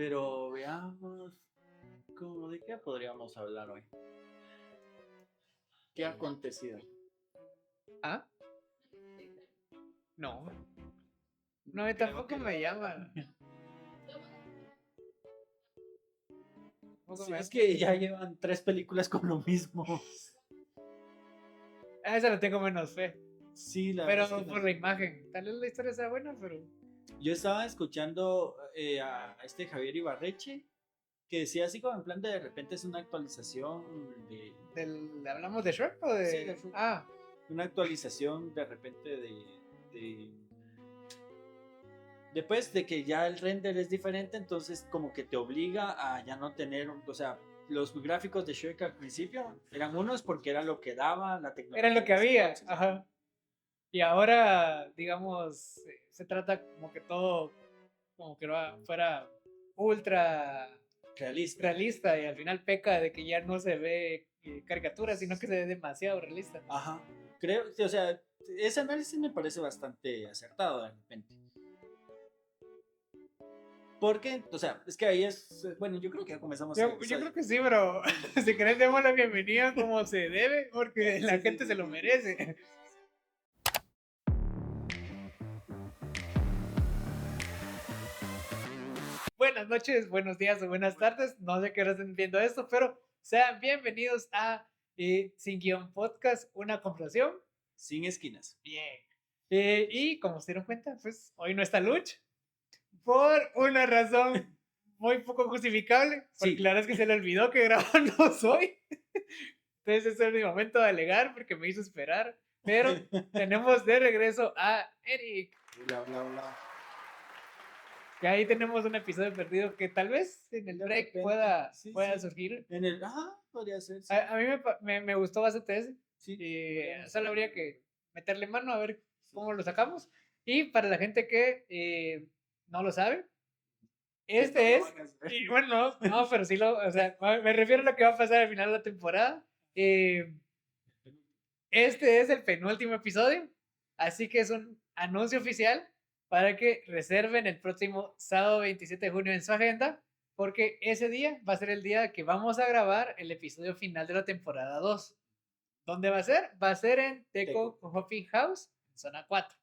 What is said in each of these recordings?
Pero veamos, ¿de qué podríamos hablar hoy? ¿Qué ha acontecido? ¿Ah? No. No, Creo tampoco que me llama. Tampoco sí, me... es que ya llevan 3 películas con lo mismo. A esa le tengo menos fe. Sí, la verdad Pero es que por la imagen. Tal vez la historia sea buena, pero... yo estaba escuchando a este Javier Ibarreche que decía así como en plan de repente es una actualización ¿Hablamos de Shrek o sí, de...? Ah, una actualización de repente de después de que ya el render es diferente, entonces como que te obliga a ya no tener, o sea, los gráficos de Shrek al principio eran unos porque era lo que daba la era tecnología lo en que ese había. entonces. Ajá. Y ahora, digamos, se trata como que todo, como que fuera ultra Realista. realista y al final peca de que ya no se ve caricatura, sino que se ve demasiado realista. Ajá. Creo, o sea, ese análisis me parece bastante acertado de repente. Porque, o sea, es que ahí es, bueno, yo creo que ya comenzamos el Yo episodio. creo que sí, pero si querés demos la bienvenida como se debe, porque la Sí, sí, gente sí, se lo sí, sí. merece. Buenas noches, buenos días o buenas tardes, no sé qué hora estén viendo esto, pero sean bienvenidos a Sin Guión Podcast, una conversación. Sin esquinas. Bien. Y como se dieron cuenta, pues hoy no está Luch, por una razón muy poco justificable, porque Sí, la verdad es que se le olvidó que grabamos hoy. Entonces ese es mi momento de alegar porque me hizo esperar. Pero tenemos de regreso a Eric. bla, bla, bla. Que ahí tenemos un episodio perdido que tal vez en el De break repente, sí, pueda sí. surgir. En el, ajá, podría ser, sí. A mí me gustó bastante ese. Sí, Y podríamos solo habría hacerlo. que meterle mano a ver Sí. cómo lo sacamos. Y para la gente que no lo sabe, Que no este lo es, van a hacer. y bueno, no, pero sí o sea, me refiero a lo que va a pasar al final de la temporada. Este es el penúltimo episodio, así que es un anuncio oficial para que reserven el próximo sábado 27 de junio en su agenda, porque ese día va a ser el día que vamos a grabar el episodio final de la temporada 2. ¿Dónde va a ser? Va a ser en Teco Coffee House, en zona 4.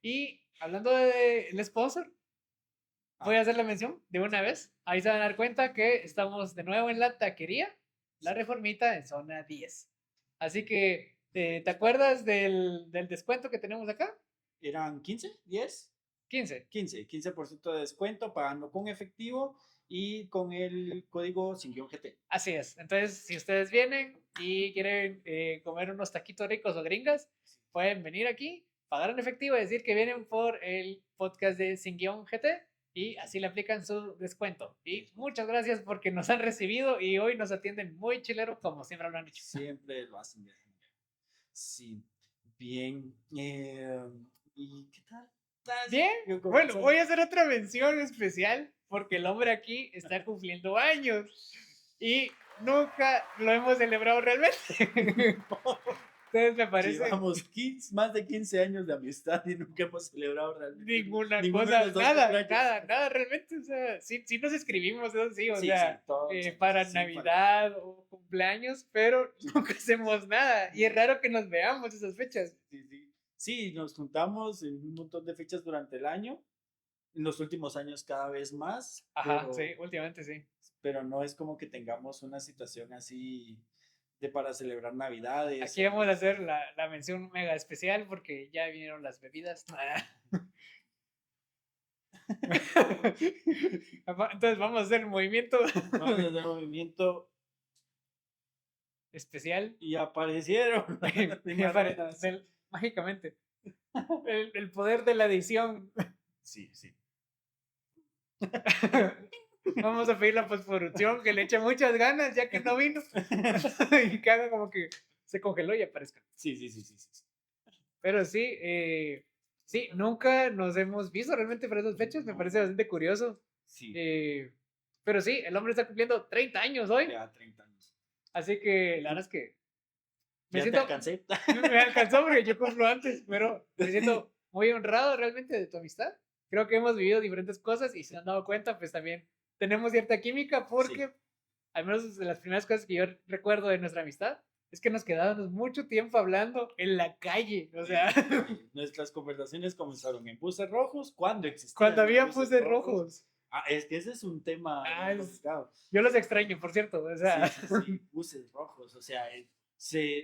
Y hablando del sponsor, voy a hacer la mención de una vez. Ahí se van a dar cuenta que estamos de nuevo en la taquería, la Reformita, en zona 10. Así que, ¿te acuerdas del descuento que tenemos acá? ¿Eran 15? ¿10? 15. 15% de descuento pagando con efectivo y con el código SINGUIÓN-GT. Así es. Entonces, si ustedes vienen y quieren comer unos taquitos ricos o gringas, pueden venir aquí, pagar en efectivo y decir que vienen por el podcast de Sin Guión GT y así le aplican su descuento. Y muchas gracias porque nos han recibido y hoy nos atienden muy chilero como siempre lo han hecho. Siempre lo hacen bien. Sí, bien. ¿Y qué tal? Bien, bueno, voy a hacer otra mención especial porque el hombre aquí está cumpliendo años y nunca lo hemos celebrado realmente. Entonces me parece Llevamos más de 15 años de amistad y nunca hemos celebrado realmente ninguna ninguno de cosa, los dos cumpleaños. nada realmente. O sea, sí nos escribimos, eso sí, o Sí, sí, sea, todos. para Sí, Navidad o cumpleaños, pero nunca hacemos nada. Y es raro que nos veamos esas fechas. sí, sí. Sí, nos juntamos en un montón de fechas durante el año. En los últimos años cada vez más, Ajá, sí, últimamente sí. pero no es como que tengamos una situación así de para celebrar Navidades. Aquí vamos a hacer la mención mega especial porque ya vinieron las bebidas. Entonces vamos a hacer un movimiento Vamos a hacer movimiento especial. y aparecieron Mágicamente. El poder de la edición. Sí, sí. Vamos a pedir la postproducción que le eche muchas ganas ya que no vino y que haga como que se congeló y aparezca. Sí, sí, sí, sí, sí. Pero sí, sí, nunca nos hemos visto realmente para esas fechas, me parece bastante curioso. Sí, Pero sí, el hombre está cumpliendo 30 años hoy, ya 30 años. así que la verdad es que me Ya te siento, alcancé. me alcanzó porque yo cumplo antes, pero me siento muy honrado realmente de tu amistad. Creo que hemos vivido diferentes cosas y se han dado cuenta, pues también tenemos cierta química porque, al menos de las primeras cosas que yo recuerdo de nuestra amistad, es que nos quedábamos mucho tiempo hablando en la calle, o sea, Nuestras conversaciones comenzaron en buses rojos cuando existían cuando los había buses buses rojos. rojos. Es que ese es un tema Ah, complicado. Yo los extraño, por cierto, o sea. Sí, buses rojos, o sea,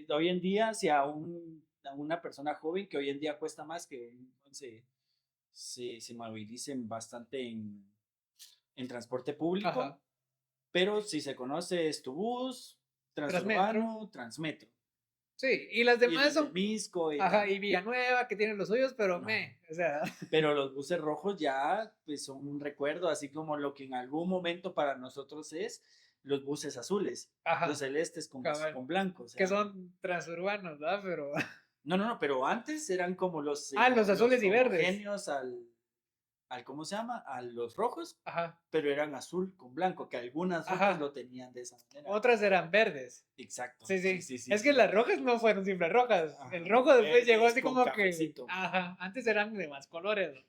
hoy en día, si a una persona joven, que hoy en día cuesta más que se movilicen bastante en transporte público, Ajá. pero si se conoce es tu bus, Transurbano, Transmetro. Sí, y las Y demás los de son. Misco Ajá, y Villanueva, que tienen los suyos, pero No. o sea. Pero los buses rojos ya pues, son un recuerdo, así como lo que en algún momento para nosotros es los buses azules, Ajá, los celestes cabal. con blanco. O sea, Que son transurbanos, ¿verdad? Pero. no, pero antes eran como los los azules y verdes. homogéneos al ¿cómo se llama? A los rojos, Ajá. pero eran azul con blanco, que algunas Ajá. rutas lo tenían de esa manera. Otras eran verdes. Exacto. Sí. Es que las rojas no fueron siempre rojas. Ajá. El rojo después llegó así con como cafecito. que. Ajá, antes eran de más colores.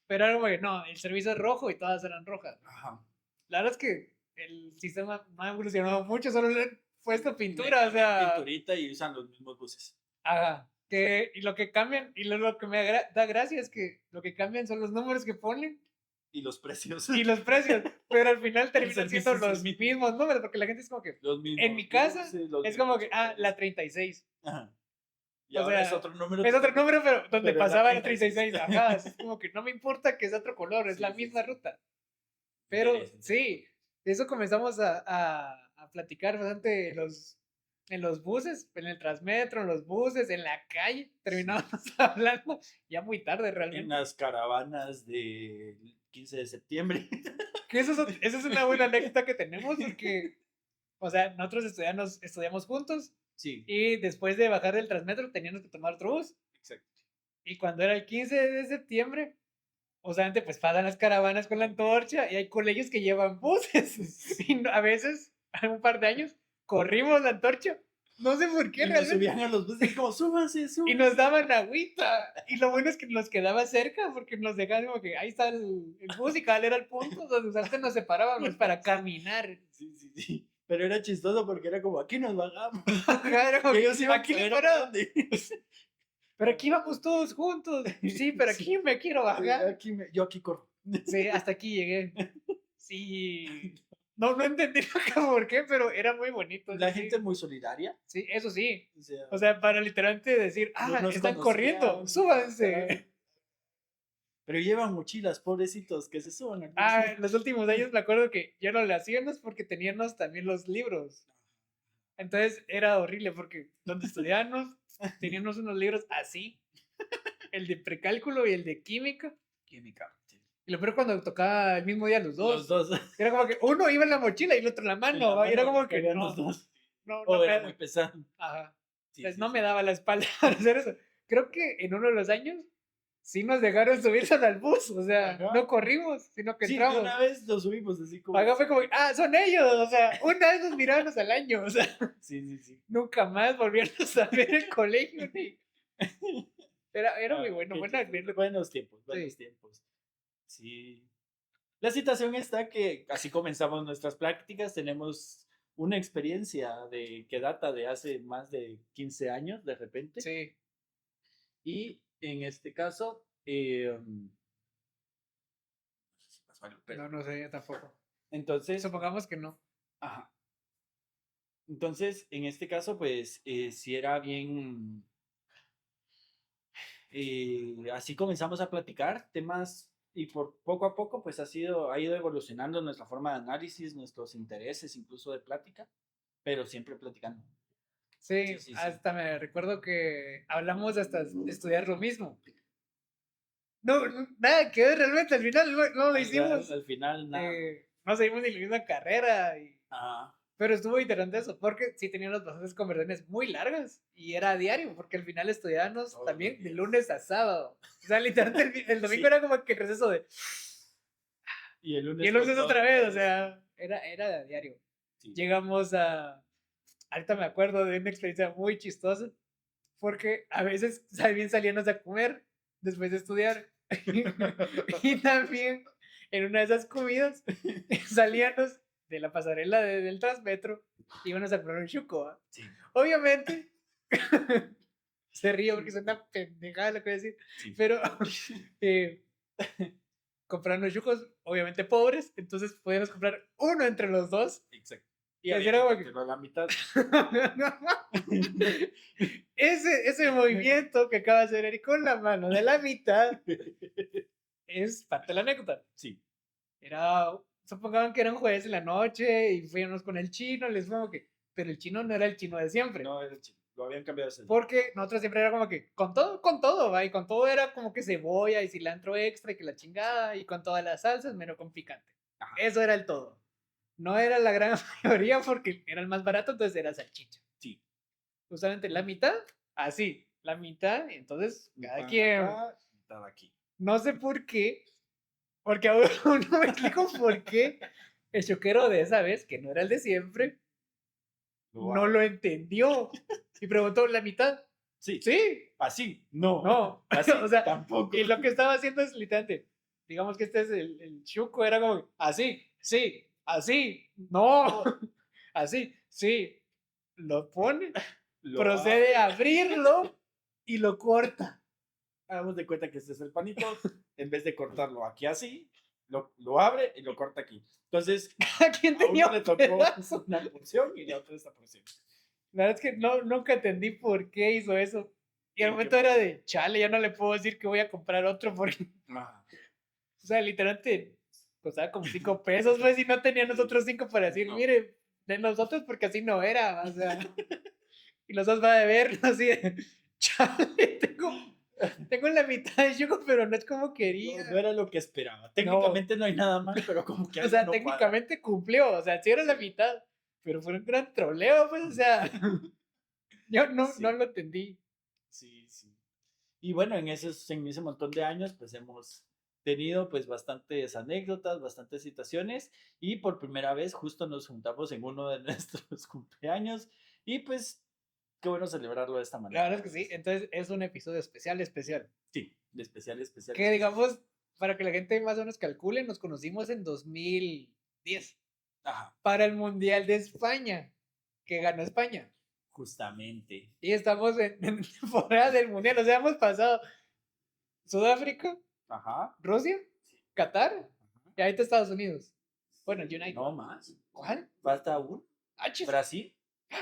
Pero era como que no, el servicio es rojo y todas eran rojas. Ajá. La verdad es que el sistema no ha evolucionado mucho, solo le han puesto pintura, o sea. Pinturita y usan los mismos buses. Ajá. Y lo que cambian, y lo que me da gracia es que lo que cambian son los números que ponen y los precios. y los precios, pero al final terminan siendo servicio es el los mismos números, porque la gente es como que, Los mismos. en mi casa, Sí, los es como que, mismos la 36. Ajá. Y O ahora sea, es otro número. Es otro número, pero donde Pero es la pasaba la 36. 36. Ajá, es como que no me importa que es otro color, es Sí, la sí, misma sí. ruta. Pero Interesante. sí, eso comenzamos a platicar bastante en los buses, en el Transmetro, en los buses, en la calle. Terminábamos hablando ya muy tarde En realmente. las caravanas del 15 de septiembre. Que esa es una buena anécdota que tenemos porque, o sea, nosotros estudiamos juntos Sí, y después de bajar del Transmetro teníamos que tomar otro bus. exacto. Y cuando era el 15 de septiembre, o sea, pues pasan las caravanas con la antorcha y hay colegios que llevan buses. Y a veces, un par de años, corrimos la antorcha. No sé por qué Y nos realmente. subían a los buses como súbanse. Y nos daban agüita. Y lo bueno es que nos quedaba cerca porque nos dejaban como que ahí está el bus y cada era el punto donde usaste nos separábamos para caminar. Sí. Pero era chistoso porque era como aquí nos bajamos. Era como Y ellos iban aquí a ver pero, a dónde. pero aquí vamos todos juntos. Sí, pero aquí me quiero bajar. Yo aquí corro. Sí, hasta aquí llegué. Sí. No entendí nunca por qué, pero era muy bonito. La sí. gente es muy solidaria. Sí, eso sí. O sea, O sea, para literalmente decir, no nos están conocían. corriendo, súbanse. Pero llevan mochilas, pobrecitos, que se suban. En los últimos años me acuerdo que ya no le hacíamos porque teníamos también los libros. Entonces era horrible porque donde estudiábamos teníamos unos libros así, el de precálculo y el de química. Química. Y lo peor cuando tocaba el mismo día los dos. Los dos. Era como que uno iba en la mochila y el otro en la mano. Y era como que eran no, los dos. no Era muy pesado. Ajá. Sí, Pues sí, no sí. me daba la espalda para hacer eso. Creo que en uno de los años sí nos dejaron subirse al bus. O sea, Ajá. no corrimos, sino que Sí, entramos. una vez lo subimos así como. Acá fue como, son ellos. O sea, una vez nos mirábamos al año. O sea, Sí. nunca más volviernos a ver el colegio. Era muy bueno. Buenos tiempos. Sí. La situación está que así comenzamos nuestras prácticas. Tenemos una experiencia que data de hace más de 15 años, de repente. Sí. Y en este caso, no sé, yo tampoco. Entonces, supongamos que no. Ajá. Entonces, en este caso, pues, si era bien, así comenzamos a platicar temas y por poco a poco, pues, ha ido evolucionando nuestra forma de análisis, nuestros intereses, incluso de plática, pero siempre platicando. Sí, hasta me recuerdo que hablamos hasta de estudiar lo mismo. No, nada que ver realmente, al final no lo hicimos. Al final, nada. No seguimos ni la misma carrera. Ajá. Pero estuvo interesante eso, porque sí teníamos bastantes conversaciones muy largas y era a diario, porque al final estudiábamos también de lunes a sábado. O sea, literalmente el domingo era como que el receso de. Y el lunes, otra vez, o sea, era de a diario. Sí. Llegamos ahorita me acuerdo de una experiencia muy chistosa, porque a veces también salíamos a comer después de estudiar. Y también en una de esas comidas salíamos de la pasarela del Transmetro, íbamos a comprar un chuco, ¿va? Sí, Obviamente, se ríe porque es una pendejada lo que voy a decir, sí. pero eh, compraron los chucos, obviamente pobres, entonces podíamos comprar uno entre los dos. Exacto. Y así había era que como que... partirlo a la mitad. ese movimiento que acaba de hacer Eric con la mano de la mitad es parte de la anécdota. Sí. Era, supongan que era un jueves en la noche y fuimos con el chino, les fue como que, pero el chino no era el chino de siempre. No era chino. Lo habían cambiado ese día. Porque nosotros siempre era como que, con todo, ¿va? Y con todo era como que cebolla y cilantro extra y que la chingada, y con todas las salsas, menos con picante. Ajá. Eso era el todo. No era la gran mayoría porque era el más barato, entonces era salchicha. Sí. Justamente la mitad, así, la mitad, entonces Un cada pan quien, acá, mitad aquí. no sé por qué, porque aún no me explico por qué el choquero de esa vez, que no era el de siempre, no lo entendió y preguntó la mitad. Sí. Sí, Así. No. no, Así o sea, tampoco. y lo que estaba haciendo es literalmente, digamos que este es el chuco, era como, así, sí, así, no, así, sí, lo pone, procede a abrirlo y lo corta. Hagamos de cuenta que este es el panito. En vez de cortarlo aquí así, lo abre y lo corta aquí. Entonces, ¿A quién a tenía uno le un tocó pedazo? una porción y a otro esta porción. La verdad es que no, nunca entendí por qué hizo eso. Y al ¿En qué momento era de, chale, ya no le puedo decir que voy a comprar otro porque, Ah, o sea, literalmente costaba como 5 pesos, pues, y no tenía nosotros 5 para decir, No. mire, de nosotros porque así no era, o sea, y los dos va a deber, así de, chale, tengo la mitad de yugo, pero no es como quería. no era lo que esperaba. Técnicamente no hay nada mal, pero como que O algo sea, no cuadra. técnicamente cumplió, o sea, sí era la mitad, pero fue un gran troleo, pues, o sea, yo no, Sí. no lo entendí. Sí, sí. Y bueno, en ese montón de años, pues hemos tenido pues bastantes anécdotas, bastantes situaciones y por primera vez justo nos juntamos en uno de nuestros cumpleaños y pues qué bueno celebrarlo de esta La manera. verdad es que sí, entonces es un episodio especial, especial. Sí, de especial, especial. Que digamos, para que la gente más o menos calcule, nos conocimos en 2010 Ajá, para el Mundial de España, que ganó España. justamente. Y estamos en temporada del Mundial, o sea, hemos pasado Sudáfrica, Ajá. Rusia, Qatar Ajá. y ahorita Estados Unidos. Bueno, United. No más. ¿Cuál? Falta uno. Ah, chis. Brasil,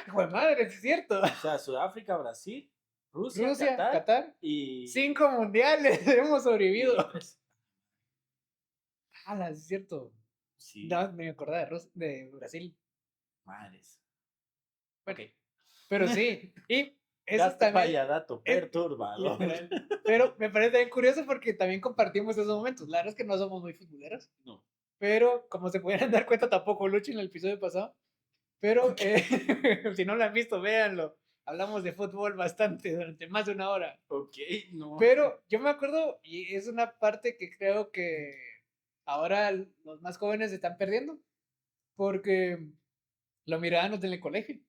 Hijo de madre, es cierto. o sea, Sudáfrica, Brasil, Rusia, Rusia, Qatar, Qatar. y 5 mundiales hemos sobrevivido. y, pues, Ah, es cierto. sí, No, me acordaba de Brasil. madres. Bueno, Ok. pero sí. Y eso Dato también. vaya, dato perturbador. Literal. Pero me parece bien curioso porque también compartimos esos momentos. La verdad es que no somos muy futboleros. No. Pero como se pudieran dar cuenta, tampoco Lucho en el episodio pasado. Pero si no lo han visto, véanlo. Hablamos de fútbol bastante durante más de 1 hora. Ok, no. Pero yo me acuerdo, y es una parte que creo que ahora los más jóvenes están perdiendo, porque lo mirábamos en el colegio.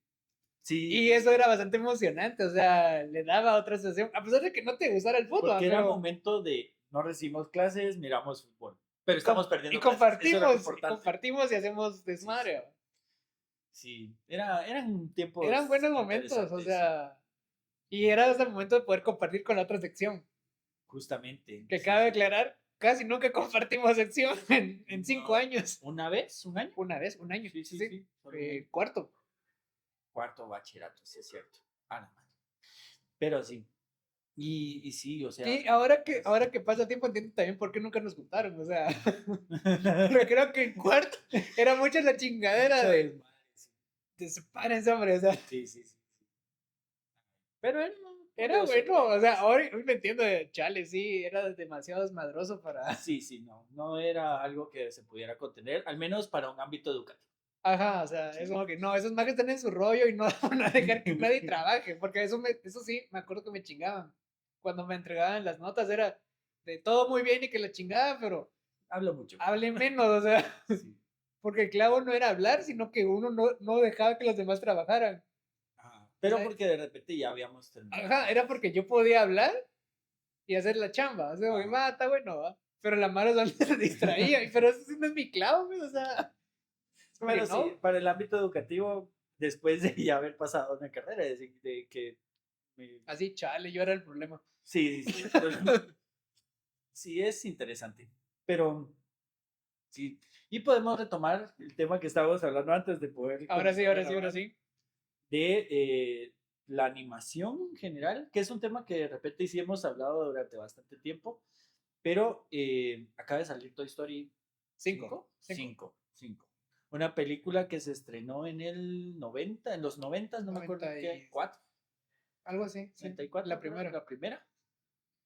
Sí. Y eso era bastante emocionante, o sea, le daba otra sensación, a pesar de que no te gustara el fútbol. Porque era pero momento de no recibimos clases, miramos fútbol. Pero estamos perdiendo y clases. Eso era lo importante. compartimos y hacemos desmadre. Sí, eran tiempos Eran buenos momentos, o interesantes, sea, y era hasta el momento de poder compartir con la otra sección. justamente. Que Sí, cabe sí. aclarar, casi nunca compartimos sección en 5 No. años. ¿Una vez? ¿Un año? Una vez, un año. Sí, sí, sí. Solo un año. Cuarto. Cuarto bachillerato, sí es cierto. Ah, no. Pero sí. Y sí, o sea. Sí, ahora que pasa tiempo entiendo también por qué nunca nos juntaron, o sea, pero creo que en cuarto era mucha la chingadera de sepárense, hombre, o sea, Sí, sí, sí. Pero era curioso. bueno, o sea, hoy me entiendo de chale, sí, era demasiado desmadroso para, Sí, sí, no era algo que se pudiera contener, al menos para un ámbito educativo. ajá, o sea, es como que no, esos mages están en su rollo y no van a dejar que nadie trabaje, porque eso sí, me acuerdo que me chingaban, cuando me entregaban las notas era de todo muy bien y que la chingada, pero Hablo mucho. hable menos, o sea, Sí. porque el clavo no era hablar, sino que uno no dejaba que los demás trabajaran. Ajá. Pero O sea, porque de repente ya habíamos terminado. ajá, era porque yo podía hablar y hacer la chamba. O sea, Ajá. va, está bueno, ¿va? pero la Mara solo se distraía. Pero eso sí no es mi clavo, güey, o sea. Es como Pero que no. sí, para el ámbito educativo, después de ya haber pasado una carrera, es decir, de que Así, chale, yo era el problema. sí, sí, sí, sí es interesante. Pero sí, y podemos retomar el tema que estábamos hablando antes de poder Ahora sí, comenzar a ahora sí, ahora grabar, sí. de la animación en general, que es un tema que de repente sí hemos hablado durante bastante tiempo, pero acaba de salir Toy Story Cinco. 5, 5, 5. Una película que se estrenó en el 90, en los 90, no me acuerdo 90 qué, y 4, algo así, sí. 94, La primera. la primera,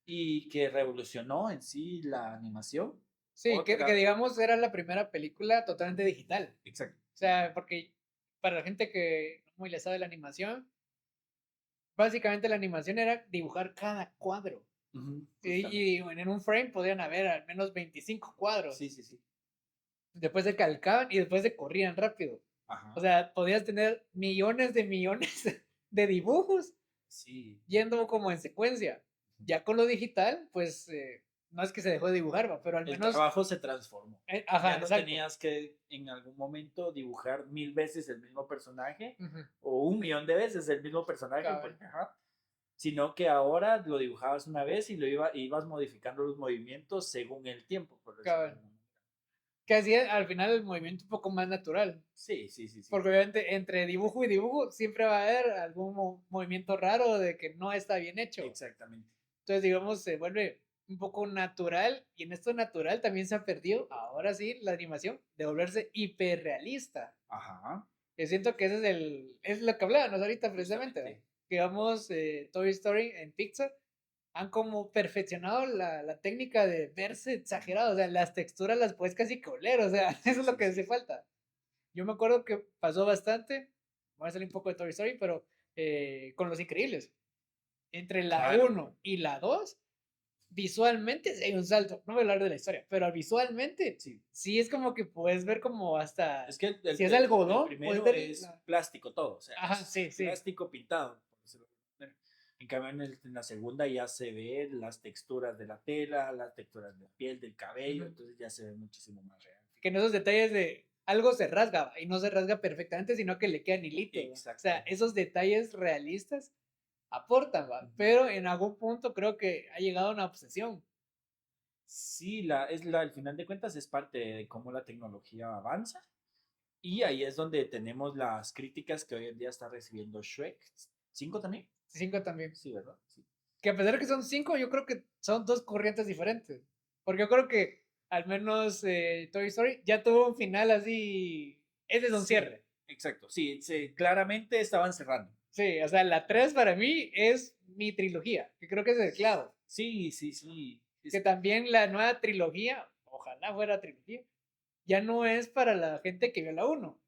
y que revolucionó en sí la animación. Sí, que Otra, digamos era la primera película totalmente digital. exacto. O sea, porque para la gente que no muy le sabe la animación, básicamente la animación era dibujar cada cuadro. Ujú, justamente. Y en un frame podían haber al menos 25 Sí, cuadros. sí, sí. Después se calcaban y después se corrían rápido. O Ajá. sea, podías tener millones de millones de dibujos Sí. yendo como en secuencia. Ya con lo digital, pues no es que se dejó de dibujar, ¿va? Pero al El menos, trabajo se transformó. Ya ajá, no exacto. tenías que en algún momento dibujar 1000 veces el mismo personaje Ujú, o 1 millón de veces el mismo personaje, cabal, porque, ajá, sino que ahora lo dibujabas una vez y ibas modificando los movimientos según el tiempo, por decirlo de cabal. alguna manera. Que hacía al final el movimiento un poco más natural. Sí, sí, sí, sí. Porque obviamente entre dibujo y dibujo siempre va a haber algún movimiento raro de que no está bien hecho. Exactamente. Entonces, digamos, se vuelve un poco natural y en esto natural también se ha perdido, ahora sí, la animación de volverse hiperrealista. Ajá, Yo siento que ese es lo que hablábamos ahorita precisamente, ¿verdad? justamente. Que vamos, Toy Story en Pixar han como perfeccionado la técnica de verse exagerado, o sea, las texturas las puedes casi que oler, o sea, eso Sí, es lo sí, que sí, hace sí. falta. Yo me acuerdo que pasó bastante, voy a salir un poco de Toy Story, pero con Los Increíbles. Entre la Claro. uno y la 2 visualmente sí hay un salto. No voy a hablar de la historia, pero visualmente Sí. sí es como que puedes ver como Es hasta, que si es el algodón, puedes primero ver es plástico todo, o sea, ajá, es sí, sí, plástico pintado, por decirlo de alguna manera. En cambio, en la segunda ya se ve las texturas de la tela, las texturas de la piel, del cabello, ujú. entonces ya se ve muchísimo más real. Que en esos detalles de algo se rasga y no se rasga perfectamente, sino que le quedan hilitos. ¿Va? O sea, Exacto. esos detalles realistas aportan, ¿va? Ujú. Pero en algún punto creo que ha llegado a una obsesión. Sí, al final de cuentas es parte de cómo la tecnología avanza y ahí es donde tenemos las críticas que hoy en día está recibiendo Shrek. ¿5 también? Cinco también. Sí, ¿verdad? Sí. Que a pesar de que son cinco, yo creo que son dos corrientes diferentes. Porque yo creo que al menos Toy Story ya tuvo un final así. Ese es un Sí, cierre. exacto. Sí, sí, claramente estaban cerrando. Sí, o sea, la 3 para mí es mi trilogía, que creo que es el clavo. Sí, sí, sí. Que también la nueva trilogía, ojalá fuera trilogía, ya no es para la gente que vio la uno.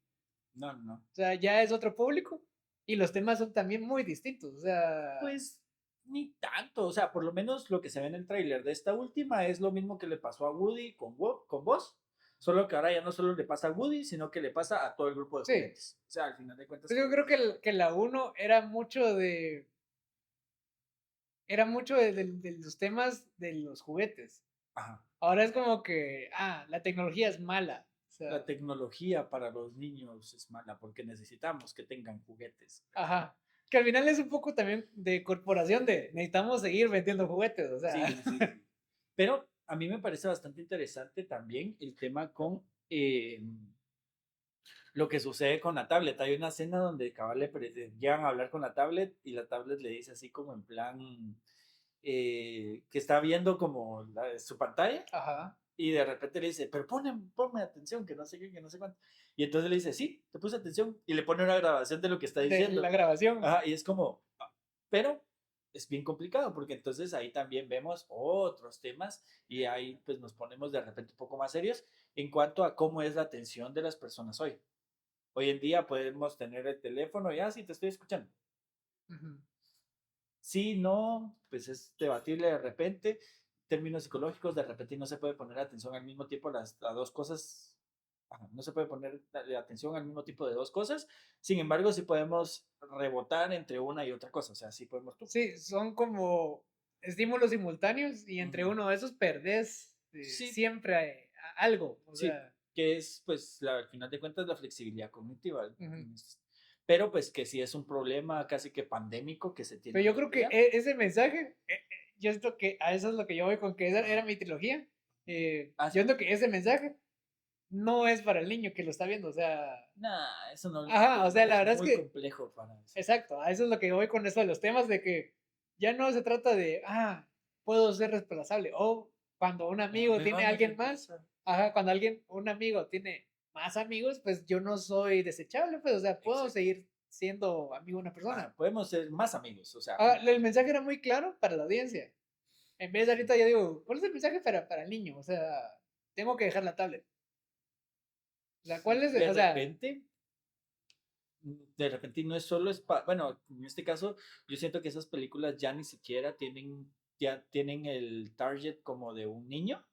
No, no, no. O sea, ya es otro público y los temas son también muy distintos. O sea, Pues ni tanto, o sea, por lo menos lo que se ve en el tráiler de esta última es lo mismo que le pasó a Woody con Buzz, solo que ahora ya no solo le pasa a Woody, sino que le pasa a todo el grupo de sí. juguetes. O sea, al final de cuentas Pues yo que... creo que, que la uno era mucho de los temas de los juguetes. Ajá. Ahora es como que, la tecnología es mala. O La sea, tecnología para los niños es mala porque necesitamos que tengan juguetes. ajá. Que al final es un poco también de corporación de necesitamos seguir vendiendo juguetes. O sea, Sí, sí, sí. Pero a mí me parece bastante interesante también el tema con lo que sucede con la tablet. Hay una escena donde cabal llegan a hablar con la tablet y la tablet le dice así como en plan que está viendo como su pantalla ajá. y de repente le dice, pero ponme atención, que no sé qué, que no sé cuánto. Y entonces le dice, sí, te puse atención y le pone una grabación de lo que está De la diciendo. grabación. Ajá, y es como, pero es bien complicado porque entonces ahí también vemos otros temas y ahí pues nos ponemos de repente un poco más serios en cuanto a cómo es la atención de las personas hoy. Hoy en día podemos tener el teléfono y sí, te estoy escuchando. Ujú. Sí, no, pues es debatible de repente. Términos psicológicos, de repente no se puede poner atención al mismo tiempo a dos cosas. Ajá, no se puede poner atención al mismo tipo de dos cosas. Sin embargo, sí podemos rebotar entre una y otra cosa. O sea, sí podemos tú. Sí, son como estímulos simultáneos y entre Ujú. uno de esos perdés Sí, siempre hay algo, o sí, sea, que es pues al final de cuentas la flexibilidad cognitiva. ujú. Pero pues que sí es un problema casi que pandémico que se tiene Pero yo hoy en creo que día. ese mensaje, yo siento que a eso es lo que yo voy con que esa era mi trilogía. Ah, Yo sí. siento que ese mensaje no es para el niño que lo está viendo, o sea, Nah, eso no ajá, o sea, la es verdad es muy que, complejo para eso. exacto, a eso es lo que yo voy con eso de los temas, de que ya no se trata de, puedo ser reemplazable, o cuando un No amigo me tiene van a a alguien más, reemplazar. ajá, cuando un amigo tiene más amigos, pues yo no soy desechable, pues, o sea, puedo Exacto. seguir siendo amigo de una persona. Podemos ser más amigos, o sea, El mensaje era muy claro para la audiencia. En vez de sí. ahorita yo digo, ¿cuál es el mensaje para el niño? O sea, tengo que dejar la tablet. O sea, ¿cuál es? De O sea, repente, de repente no es solo bueno, en este caso yo siento que esas películas ya ni siquiera ya tienen el target como de un niño,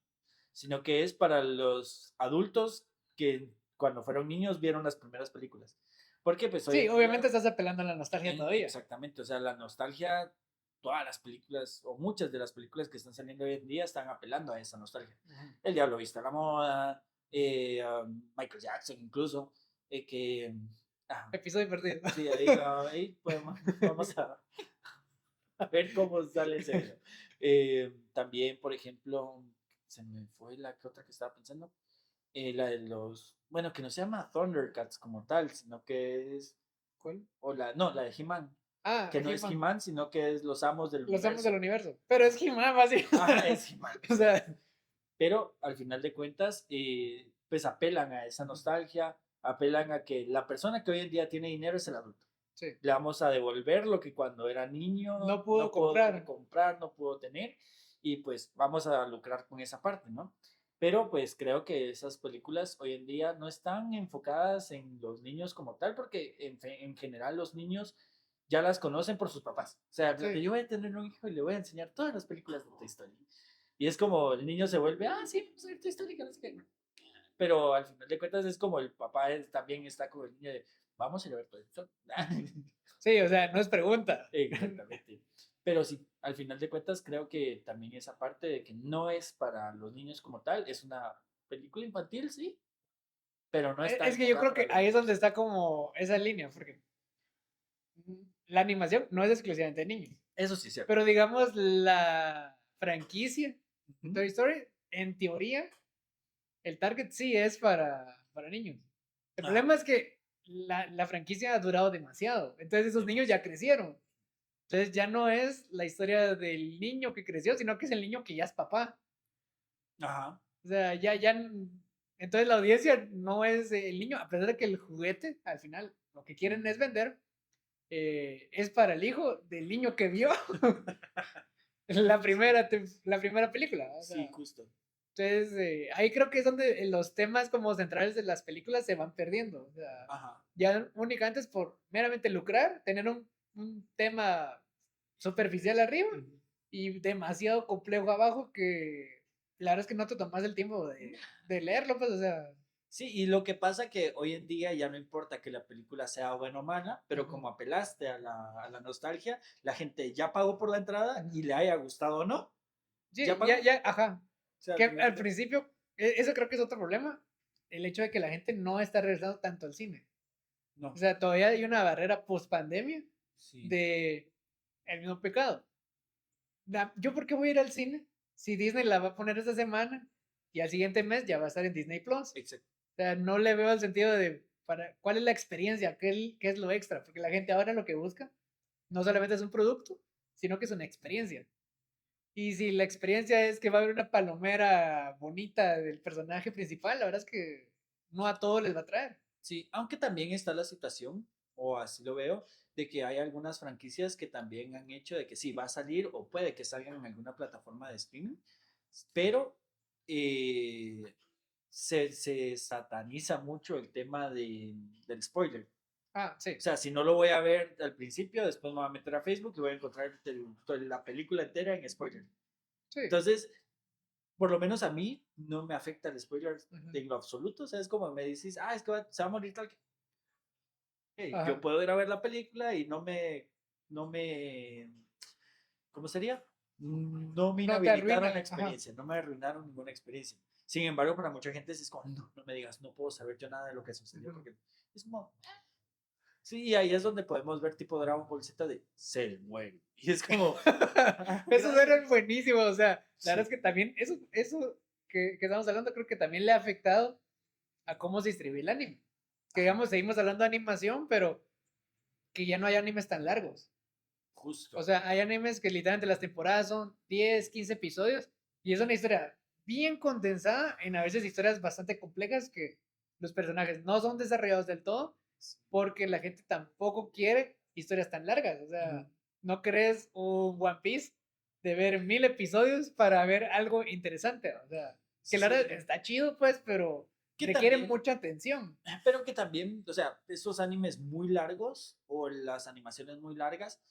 sino que es para los adultos que cuando fueron niños vieron las primeras películas. Porque pues hoy sí, en obviamente día, estás apelando a la nostalgia todavía. exactamente, o sea, la nostalgia, todas las películas o muchas de las películas que están saliendo hoy en día están apelando a esa nostalgia. Ujú. El Diablo Viste a la Moda, Michael Jackson incluso, que... ah, Episodio perdido. sí, ahí podemos, vamos a ver cómo sale ese video. También, por ejemplo, se me fue la que otra que estaba pensando. La de los, bueno, que no se llama Thundercats como tal, sino que es, ¿Cuál? no, la de He-Man, que no es He-Man. He-Man, sino que es los amos del Los amos del universo. universo. Pero es He-Man, así. Ajá, es He-Man, O sea, pero al final de cuentas, pues apelan a esa nostalgia, apelan a que la persona que hoy en día tiene dinero es el adulto. sí. Le vamos a devolver lo que cuando era No niño pudo no pudo comprar. comprar, no pudo tener, y pues vamos a lucrar con esa parte, ¿no? Pero pues creo que esas películas hoy en día no están enfocadas en los niños como tal, porque en general los niños ya las conocen por sus papás. O sea, Sí. yo voy a tener un hijo y le voy a enseñar todas las películas de Toy Story. Y es como el niño se vuelve, sí, vamos a ver Toy Story, que no sé qué. Pero al final de cuentas es como el papá también está con el niño de, vamos a ir a ver Toy Story. Sí, o sea, no es pregunta. Exactamente. Pero sí, al final de cuentas creo que también esa parte de que no es para los niños como tal, es una película infantil, sí, pero no está Es que yo enfocada creo para que los ahí es donde niños. está como esa línea, porque la animación no es exclusivamente de niños. Eso sí es cierto. Pero digamos, la franquicia Ujú. Toy Story, en teoría, el target sí es para niños. El Ajá. problema es que la franquicia ha durado demasiado. Entonces esos niños ya Demasiado. crecieron. Entonces ya no es la historia del niño que creció, sino que es el niño que ya es papá. Ajá. O sea, entonces la audiencia no es el niño, a pesar de que el juguete, al final, lo que quieren es vender, es para el hijo del niño que vio Sí, la primera película. O sí, sea, justo. entonces, ahí creo que es donde los temas como centrales de las películas se van perdiendo. O sea, Ajá. ya únicamente es por meramente lucrar, tener un tema superficial arriba Ujú. y demasiado complejo abajo que la verdad es que no te tomas el tiempo de leerlo, pues, o sea. Sí, y lo que pasa que hoy en día ya no importa que la película sea buena o mala, pero Ujú, como apelaste a la nostalgia, la gente ya pagó por la entrada ujú. y le haya gustado o no, ya Sí, pagó. O ajá. sea, al Que final de al cuentas. principio, eso creo que es otro problema, el hecho de que la gente no está regresando tanto al cine. O No, sea, todavía hay una barrera post pandemia sí, de el mismo pecado. ¿Yo por qué voy a ir al cine si Disney la va a poner esta semana y al siguiente mes ya va a estar en Disney Plus? exacto. O sea, no le veo el sentido de cuál es la experiencia, qué es lo extra, porque la gente ahora lo que busca no solamente es un producto, sino que es una experiencia. Y si la experiencia es que va a haber una palomera bonita del personaje principal, la verdad es que no a todos les va a traer. Sí, aunque también está la situación, o así lo veo, de que hay algunas franquicias que también han hecho de que sí, va a salir o puede que salgan en alguna plataforma de streaming, pero eh, se sataniza mucho el tema del spoiler. O Sí, sea, si no lo voy a ver al principio, después me voy a meter a Facebook y voy a encontrar la película entera en spoiler. sí. Entonces, por lo menos a mí no me afecta el spoiler Ujú, en lo absoluto. O sea, es como me dices, es que se va a morir tal. Yo ajá. puedo ir a ver la película y no me, ¿cómo sería? no me No te inhabilitaron arruina. la Ajá. experiencia, no me arruinaron ninguna experiencia. Sin embargo, para mucha gente es como, no, no me digas, no puedo saber yo nada de lo que sucedió, Ujú. porque es como, sí, y ahí es donde podemos ver tipo Dragon Ball Z de se muere. Y es como, "Ah, Esos gracias". eran buenísimos, o sea, la verdad es Sí, que también eso que estamos hablando creo que también le ha afectado a cómo se distribuye el anime. Que ajá, digamos, seguimos hablando de animación, pero que ya no hay animes tan largos. O justo. sea, hay animes que literalmente las temporadas son 10, 15 episodios y es una historia bien condensada en a veces historias bastante complejas que los personajes no son desarrollados del todo porque la gente tampoco quiere historias tan largas. O Ujú. sea, no crees un One Piece de ver 1000 episodios para ver algo interesante. O sea, que la verdad Sí, está chido, pues, pero que requiere también, mucha atención. pero que también, o sea, esos animes muy largos o las animaciones muy largas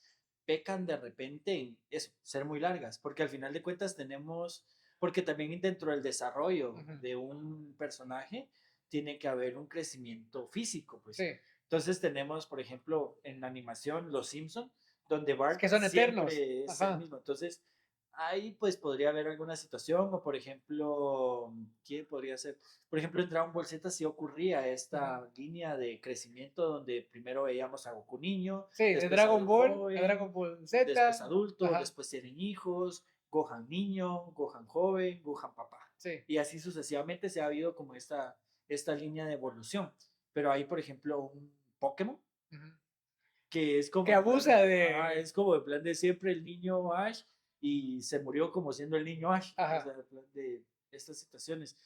pecan de repente en eso, ser muy largas, porque al final de cuentas tenemos, porque también dentro del desarrollo Ujú. de un personaje tiene que haber un crecimiento físico, pues. Sí, Entonces tenemos, por ejemplo, en la animación Los Simpson, donde es Bart que son eternos. siempre es el Ajá. mismo. Entonces, ahí pues podría haber alguna situación, o por ejemplo, ¿qué podría ser? Por ejemplo, en Dragon Ball Z sí ocurría Ujú. esta línea de crecimiento donde primero veíamos a Goku niño, Sí, de después a Dragon Goku Ball, a joven, Dragon Ball después Z. adulto, Ajá, después tienen hijos, Gohan niño, Gohan joven, Gohan papá. sí. Y así sucesivamente se ha habido como esta línea de evolución. Pero hay, por ejemplo, un Pokémon Ujú. que es como Que en plan, abusa es de. como en plan de siempre el niño Ash y se murió como siendo el niño Ash, o sea, Ajá. en plan de estas situaciones.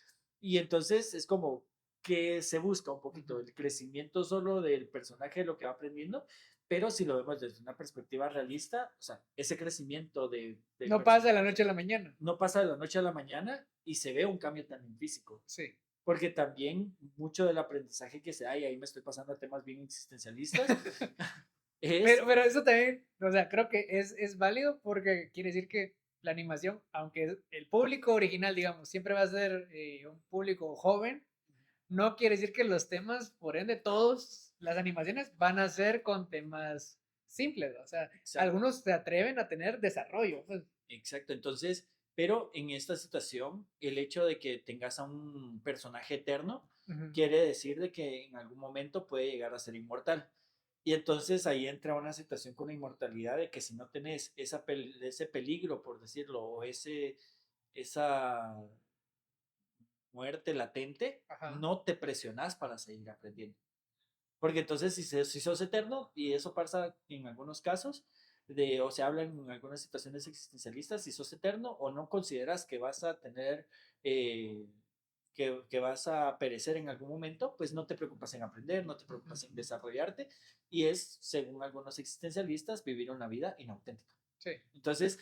Y entonces es como que se busca un poquito Ujú. el crecimiento solo del personaje, de lo que va aprendiendo, pero si lo vemos desde una perspectiva realista, o sea, ese crecimiento del No pasa de la personaje noche a la mañana. no pasa de la noche a la mañana y se ve un cambio también físico. Sí. Porque también mucho del aprendizaje que se da, y ahí me estoy pasando a temas bien existencialistas, es Pero eso también, o sea, creo que es válido porque quiere decir que la animación, aunque el público original, digamos, siempre va a ser un público joven, no quiere decir que los temas, por ende, todos las animaciones van a ser con temas simples. O sea, exacto, algunos se atreven a tener desarrollo. Pues. exacto. Entonces, pero en esta situación, el hecho de que tengas a un personaje eterno Ujú. quiere decir de que en algún momento puede llegar a ser inmortal. Y entonces ahí entra una situación con la inmortalidad de que si no tenés ese peligro, por decirlo, o esa muerte latente, Ajá. no te presionas para seguir aprendiendo. Porque entonces si sos eterno, y eso pasa en algunos casos, o se habla en algunas situaciones existencialistas, si sos eterno o no consideras que vas a tener, eh, que vas a perecer en algún momento, pues no te preocupas en aprender, no te Ujú. preocupas en desarrollarte, y es, según algunos existencialistas, vivir una vida inauténtica. Sí, Entonces,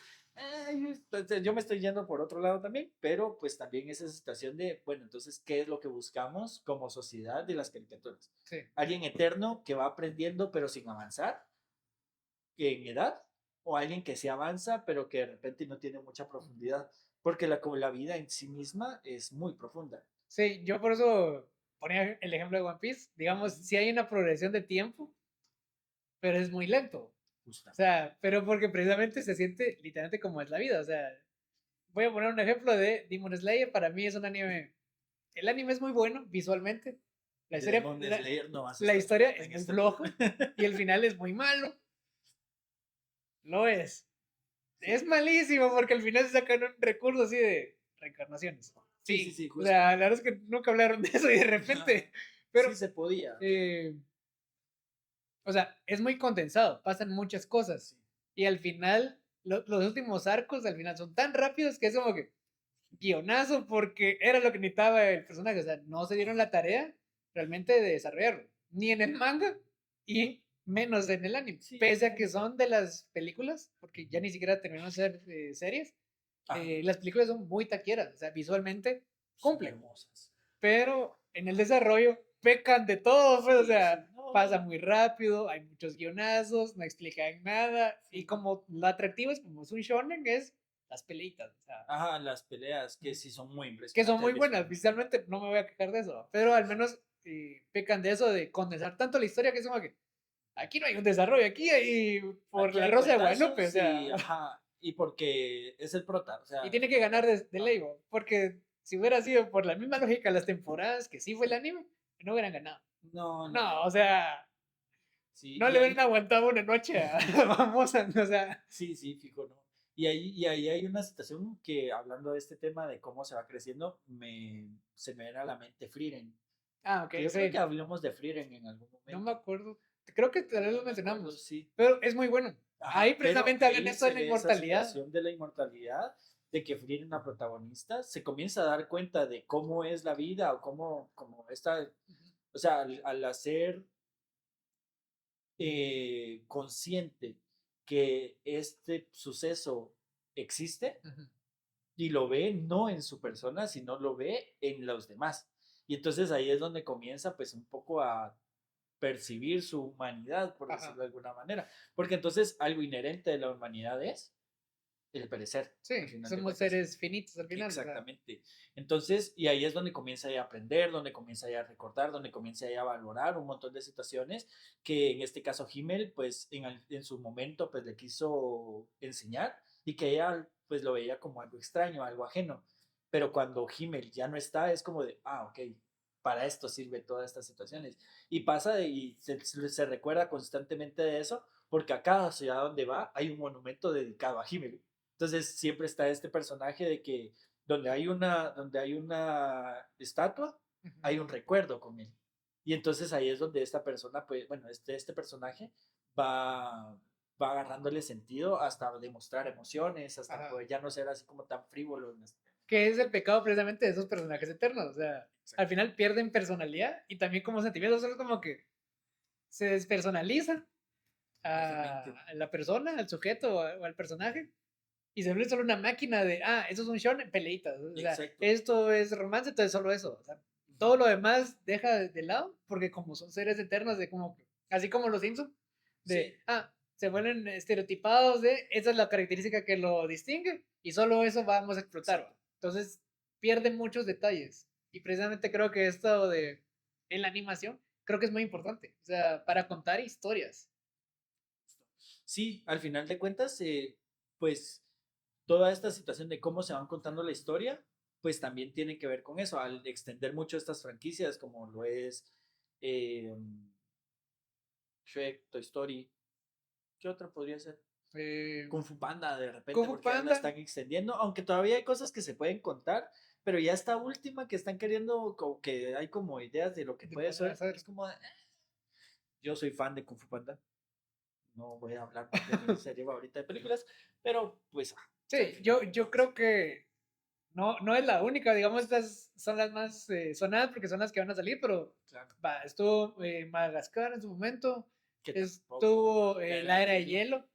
yo me estoy yendo por otro lado también, pero pues también esa situación de, bueno, entonces, ¿qué es lo que buscamos como sociedad de las caricaturas? sí. ¿Alguien eterno que va aprendiendo pero sin avanzar en edad? ¿O alguien que se avanza pero que de repente no tiene mucha profundidad? Porque como la vida en sí misma es muy profunda. Sí, yo por eso ponía el ejemplo de One Piece. Digamos, Ujú. si hay una progresión de tiempo, pero es muy lento. O Justamente. sea, pero porque precisamente se siente literalmente como es la vida. O sea, voy a poner un ejemplo de Demon Slayer. Para mí es un anime. El anime es muy bueno visualmente. La De historia, Demon Slayer no vas a la estar historia hablando es en muy este punto. floja y el final es muy malo. Lo es. Sí, Es malísimo porque al final se sacan un recurso así de reencarnaciones. sí, sí, Fin. sí, O justo. sea, la verdad es que nunca hablaron de eso y de repente. Sí Pero, se podía. eh, o sea, es muy condensado. Pasan muchas cosas. Sí. Y al final, los últimos arcos al final son tan rápidos que es como que guionazo porque era lo que necesitaba el personaje. O sea, no se dieron la tarea realmente de desarrollarlo. Ni en el manga y menos en el anime. Sí, Pese a que justo. son de las películas, porque ya ni siquiera terminaron de ser series, Ajá, las películas son muy taqueras. O sea, visualmente son cumplen. hermosas. Pero en el desarrollo pecan de todo. Pues, o Sí, sí, sea, pasa no. muy rápido, hay muchos guionazos, no explican nada. Y Sí. como lo atractivo es como es un shonen, es las peleitas. O sea, Ajá, las peleas que sí son muy que son impresionantes muy buenas, visualmente. visualmente no me voy a quejar de eso, pero Sí, al sí. menos pecan de eso, de condensar tanto la historia que aquí no hay un desarrollo, aquí hay por Aquí la hay Rosa de Guadalupe, o cuetazos sea, y, ajá, y porque es el prota, o Y sea, tiene que ganar de ley, bo, porque si hubiera sido por la misma lógica las temporadas que sí fue el anime, no hubieran ganado. no, no, No, no, o sea, sí, no y le hubieran ahí, aguantado una noche a Famosa, o sea. sí, sí, fijo, ¿no? Y ahí hay una situación que, hablando de este tema de cómo se va creciendo, se me viene a la mente Frieren, Ah, ok, que yo creo que sí. hablamos de Frieren en algún No me momento, acuerdo. Creo que tal vez lo no me acuerdo, mencionamos. sí. Pero es muy bueno. Ahí Ajá, pero precisamente hablan ahí esto de se la ve esa inmortalidad. situación de la inmortalidad, de que Frieren, la protagonista, se comienza a dar cuenta de cómo es la vida o cómo está, o sea, al hacer consciente que este suceso existe Ujú. y lo ve no en su persona, sino lo ve en los demás. Y entonces ahí es donde comienza pues un poco a percibir su humanidad, por Ajá. decirlo de alguna manera. Porque entonces algo inherente de la humanidad es el perecer, al Sí, final de somos cuentas. seres finitos al final. O sea. Exactamente. Entonces, y ahí es donde comienza ya a aprender, donde comienza ya a recordar, donde comienza ya a valorar un montón de situaciones que en este caso Himmel, pues en su momento, pues le quiso enseñar y que ella, pues lo veía como algo extraño, algo ajeno. Pero cuando Himmel ya no está, es como de, ah, ok, para esto sirve todas estas situaciones. Y y se recuerda constantemente de eso, porque a cada ciudad donde va hay un monumento dedicado a Himmel. Entonces siempre está este personaje de que donde hay una estatua, Ujú. hay un recuerdo con él. Y entonces ahí es donde esta persona, pues, bueno, este personaje va, va agarrándole sentido hasta demostrar emociones, hasta Ajá. poder ya no ser así como tan frívolo. Que es el pecado precisamente de esos personajes eternos. O sea, al Exacto. final pierden personalidad y también como sentimientos. Solo como que se despersonaliza Totalmente. a la persona, al sujeto o al personaje. Y se vuelve solo una máquina de, eso es un shonen, peleitas. O sea, Exacto. esto es romance, entonces solo eso. O sea, Ujú. todo lo demás deja de lado, porque como son seres eternos, de como que, así como los Simpsons, de, Sí, se vuelven estereotipados de, esa es la característica que lo distingue, y solo eso vamos a explotar. exacto. ¿Va? Entonces, pierden muchos detalles. Y precisamente creo que esto de, en la animación, creo que es muy importante. O sea, para contar historias. Sí, al final de cuentas, pues toda esta situación de cómo se van contando la historia, pues también tiene que ver con eso, al extender mucho estas franquicias como lo es eh, Shrek, Toy Story, ¿qué otra podría ser? Eh, Kung Fu Panda de repente, Kung Fu porque ya la Panda, están extendiendo, aunque todavía hay cosas que se pueden contar, pero ya esta última que están queriendo, como que hay como ideas de lo que de puede pasar a ser, ser. es como, yo soy fan de Kung Fu Panda, no voy a hablar de mi serie favorita de películas, pero pues al Sí, final yo, de yo cuentas, creo que no es la única, digamos, estas son las más sonadas porque son las que van a salir, pero claro, va, estuvo Madagascar en su momento, que tampoco, estuvo la era La de Era de hielo, Hielo,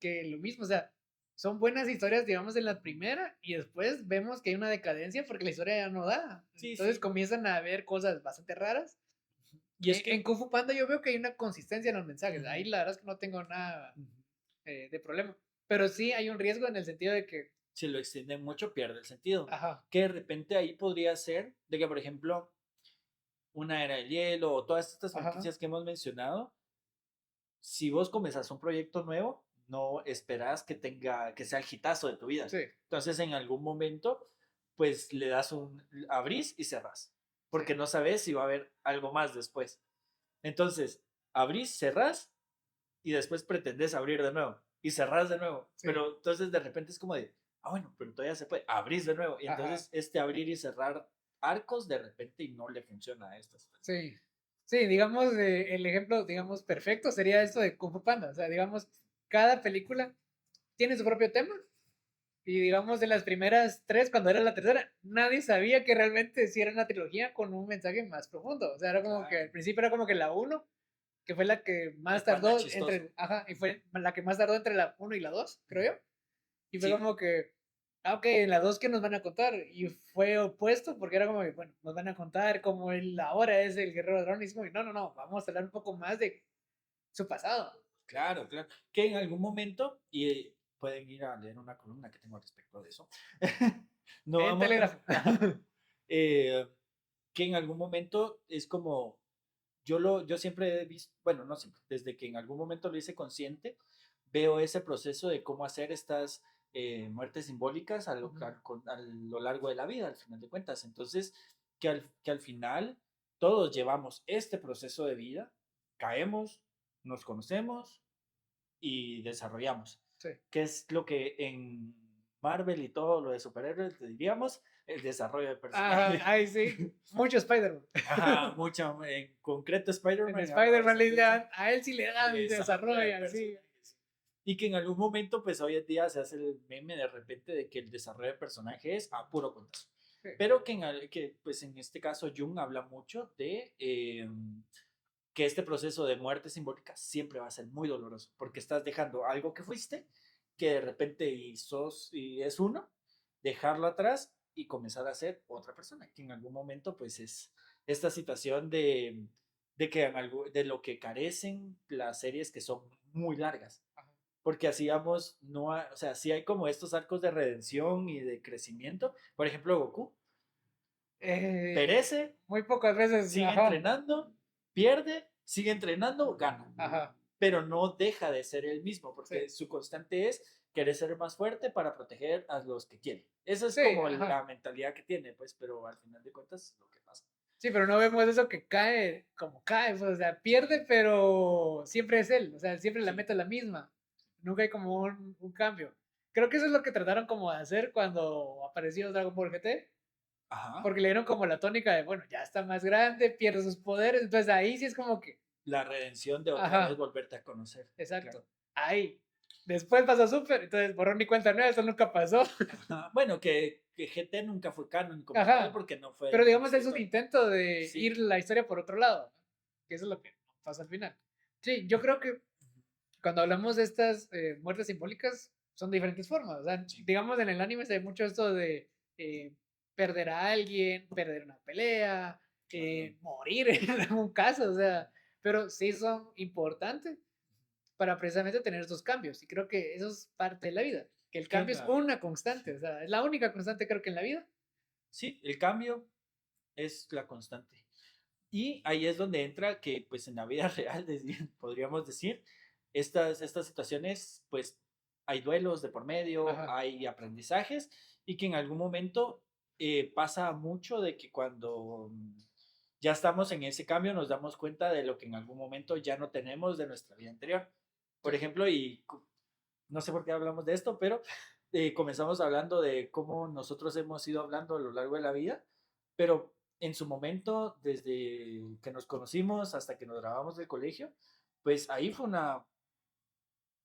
que lo mismo, o sea, son buenas historias, digamos, en la primera y después vemos que hay una decadencia porque la historia ya no da. sí, Entonces sí, comienzan a ver cosas bastante raras. y es En que, Kung Fu Panda yo veo que hay una consistencia en los mensajes, ahí ujú, la verdad es que no tengo nada ujú, de problema, pero sí hay un riesgo en el sentido de que, si lo extienden mucho pierde el sentido, ajá, que de repente ahí podría ser de que, por ejemplo, una era de hielo o todas estas ajá, franquicias que hemos mencionado, si vos comenzás un proyecto nuevo, no esperás que sea el hitazo de tu vida. sí, Entonces, en algún momento, pues le das abrís y cerrás, sí. porque no sabes si va a haber algo más después. Entonces, abrís, cerrás y después pretendes abrir de nuevo y cerrás de nuevo. Sí, Pero entonces de repente es como de, bueno, pero todavía se puede, abrís de nuevo. Y ajá, entonces este abrir y cerrar arcos de repente y no le funciona a estas. sí. Sí, digamos, el ejemplo, digamos, perfecto sería esto de Kung Fu Panda. O sea, digamos, cada película tiene su propio tema. Y digamos, de las primeras tres, cuando era la tercera, nadie sabía que realmente si era una trilogía con un mensaje más profundo. O sea, era como que Claro. al principio era como que la uno, que fue la que El más panda tardó chistoso. y fue la que más tardó entre la uno y la 2 creo yo. Y fue Sí, como que, ok, en la 2 ¿qué nos van a contar? Y fue opuesto porque era como que, bueno, nos van a contar cómo él ahora es el guerrero dragón. Y es como, no, no, no, vamos a hablar un poco más de su pasado. claro, claro. Que en algún momento, y pueden ir a leer una columna que tengo al respecto de eso, no En vamos, Telégrafo. ajá, eh, que en algún momento es como, yo siempre he visto, bueno, no siempre, desde que en algún momento lo hice consciente, veo ese proceso de cómo hacer estas muertes simbólicas a lo largo de la vida, al final de cuentas. Entonces, que al final todos llevamos este proceso de vida, caemos, nos conocemos y desarrollamos. Sí. Que es lo que en Marvel y todo lo de superhéroes diríamos, el desarrollo de personaje. Ay, sí. Mucho Spider-Man. Ajá, mucho, en concreto En Spider-Man. Spider-Man a él sí le dan de desarrollo, de sí. y que en algún momento, pues hoy en día se hace el meme de repente de que el desarrollo de personaje es a puro contazo. Sí. Pero que pues en este caso Jung habla mucho de que este proceso de muerte simbólica siempre va a ser muy doloroso, porque estás dejando algo que fuiste, que de repente y es uno, dejarlo atrás y comenzar a ser otra persona, que en algún momento pues es esta situación de que de lo que carecen las series que son muy largas. Porque así vamos, no o sea, sí hay como estos arcos de redención y de crecimiento. Por ejemplo, Goku perece, muy pocas veces. sigue entrenando, pierde, sigue entrenando, gana. Ajá. Pero no deja de ser el mismo, porque Sí. su constante es querer ser más fuerte para proteger a los que quiere. Esa es Sí, como ajá. la mentalidad que tiene, pues, pero al final de cuentas es lo que pasa. Sí, pero no vemos eso que cae como cae, pues, o sea, pierde, pero siempre es él, o sea, siempre la meta es la misma. Nunca hay como un cambio. Creo que eso es lo que trataron como de hacer cuando apareció Dragon Ball GT, Ajá. porque le dieron como la tónica de, bueno, ya está más grande, pierde sus poderes, entonces ahí sí es como que... La redención de otra Ajá. vez volverte a conocer. Exacto. Claro. Ahí. Después pasó Super, entonces borrón ni cuenta nueva, eso nunca pasó. Ajá. Bueno, que GT nunca fue canon como Ajá. tal, porque no fue... Pero digamos, es un intento de Sí. ir la historia por otro lado, que eso es lo que pasa al final. Sí, yo creo que cuando hablamos de estas muertes simbólicas, son de diferentes formas. O sea, Sí. digamos, en el anime se ve mucho esto de perder a alguien, perder una pelea, morir en algún caso, o sea, pero sí son importantes para precisamente tener estos cambios. Y creo que eso es parte de la vida, que el cambio es una constante, o sea, es la única constante creo que en la vida. Sí, el cambio es la constante. Y ahí es donde entra que, pues en la vida real, podríamos decir, estas situaciones, pues hay duelos de por medio, Ajá. hay aprendizajes y que en algún momento pasa mucho de que cuando ya estamos en ese cambio nos damos cuenta de lo que en algún momento ya no tenemos de nuestra vida anterior. Por ejemplo, y no sé por qué hablamos de esto, pero comenzamos hablando de cómo nosotros hemos ido hablando a lo largo de la vida, pero en su momento, desde que nos conocimos hasta que nos grabamos del colegio, pues ahí fue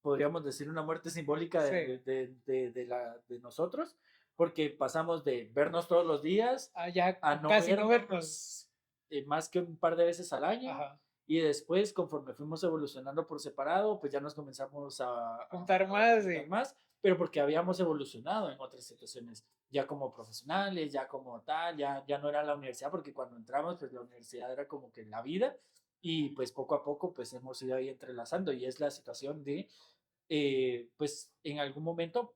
podríamos decir, una muerte simbólica Sí. de nosotros, porque pasamos de vernos todos los días Ya a no casi no vernos. más que un par de veces al año. Ajá. Y después, conforme fuimos evolucionando por separado, pues ya nos comenzamos a juntar más. juntar más, pero porque habíamos evolucionado en otras situaciones, ya como profesionales, ya como tal, ya no era la universidad, porque cuando entramos, pues la universidad era como que la vida, y pues poco a poco, pues hemos ido ahí entrelazando, y es la situación de, pues en algún momento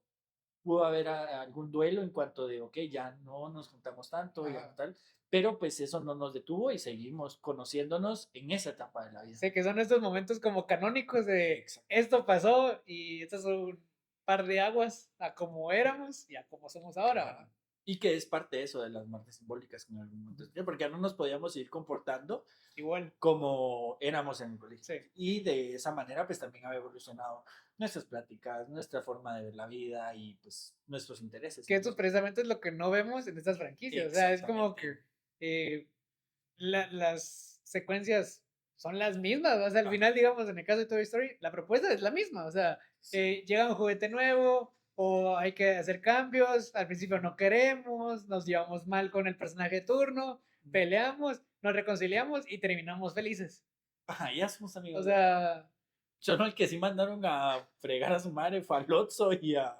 pudo haber algún duelo en cuanto de, ok, ya no nos juntamos tanto, ya no tal, pero pues eso no nos detuvo y seguimos conociéndonos en esa etapa de la vida. Sé que son estos momentos como canónicos de esto pasó y estos son un par de aguas a como éramos y a como somos ahora. Claro. Y que es parte de eso de las muertes simbólicas en algún momento, porque ya no nos podíamos ir comportando igual como éramos en el colegio. Sí. Y de esa manera pues también ha evolucionado nuestras pláticas, nuestra forma de ver la vida y pues nuestros intereses. Que esto precisamente es lo que no vemos en estas franquicias. O sea, es como que las secuencias son las mismas. O sea, al final, digamos, en el caso de Toy Story, la propuesta es la misma. O sea, llega un juguete nuevo o hay que hacer cambios. Al principio no queremos, nos llevamos mal con el personaje de turno, peleamos, nos reconciliamos y terminamos felices. Ajá, ya somos amigos. O sea... Solo el que sí mandaron a fregar a su madre fue a Lotso y a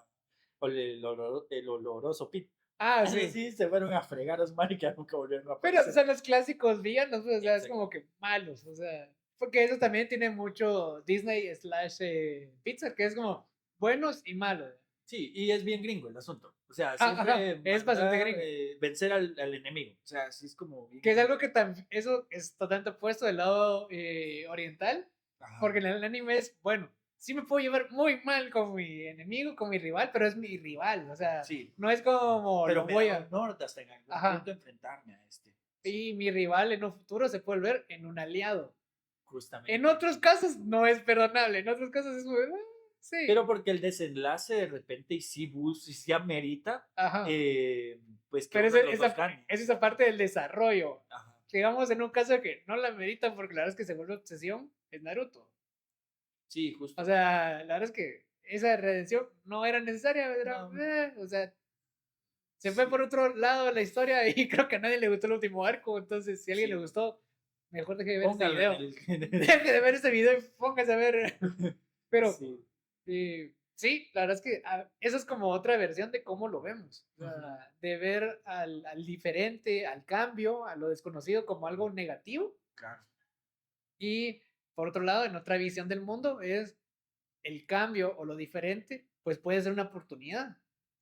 el oloroso Pete. Ah, sí. Sí, se fueron a fregar a su madre y que nunca volvieron a Pero aparecer. son los clásicos villanos, o sea, es como que malos, o sea, porque eso también tiene mucho Disney / Pixar, que es como buenos y malos. Sí, y es bien gringo el asunto. O sea, siempre es bastante gringo. Vencer al enemigo. O sea, sí es como... Que es algo que eso es totalmente opuesto del lado oriental, porque en el anime es, bueno, sí me puedo llevar muy mal con mi enemigo, con mi rival, pero es mi rival, o sea, Sí, no es como pero lo me voy da a... honor de hasta en algún Ajá. punto enfrentarme a este. Sí, Y mi rival en un futuro se puede volver en un aliado. En justamente. otros casos no es perdonable, en otros casos es muy... Pero sí, porque el desenlace de repente y y sí amerita, ajá. pues que Pero uno de los dos gane. es esa parte del desarrollo. Ajá. Digamos, en un caso que no la amerita porque la verdad es que se vuelve obsesión, es Naruto. Sí, O justo. sea, la verdad es que esa redención no era necesaria, era, No, o sea, se fue sí. por otro lado la historia y creo que a nadie le gustó el último arco, entonces si a alguien le Sí, gustó, mejor deje de ver este póngalo en video. el. Deje de ver este video y póngase a ver. Pero Sí. sí, la verdad es que esa es como otra versión de cómo lo vemos. O Ujú. sea, de ver al diferente, al cambio, a lo desconocido como algo negativo. Claro. Y por otro lado, en otra visión del mundo es el cambio o lo diferente, pues puede ser una oportunidad.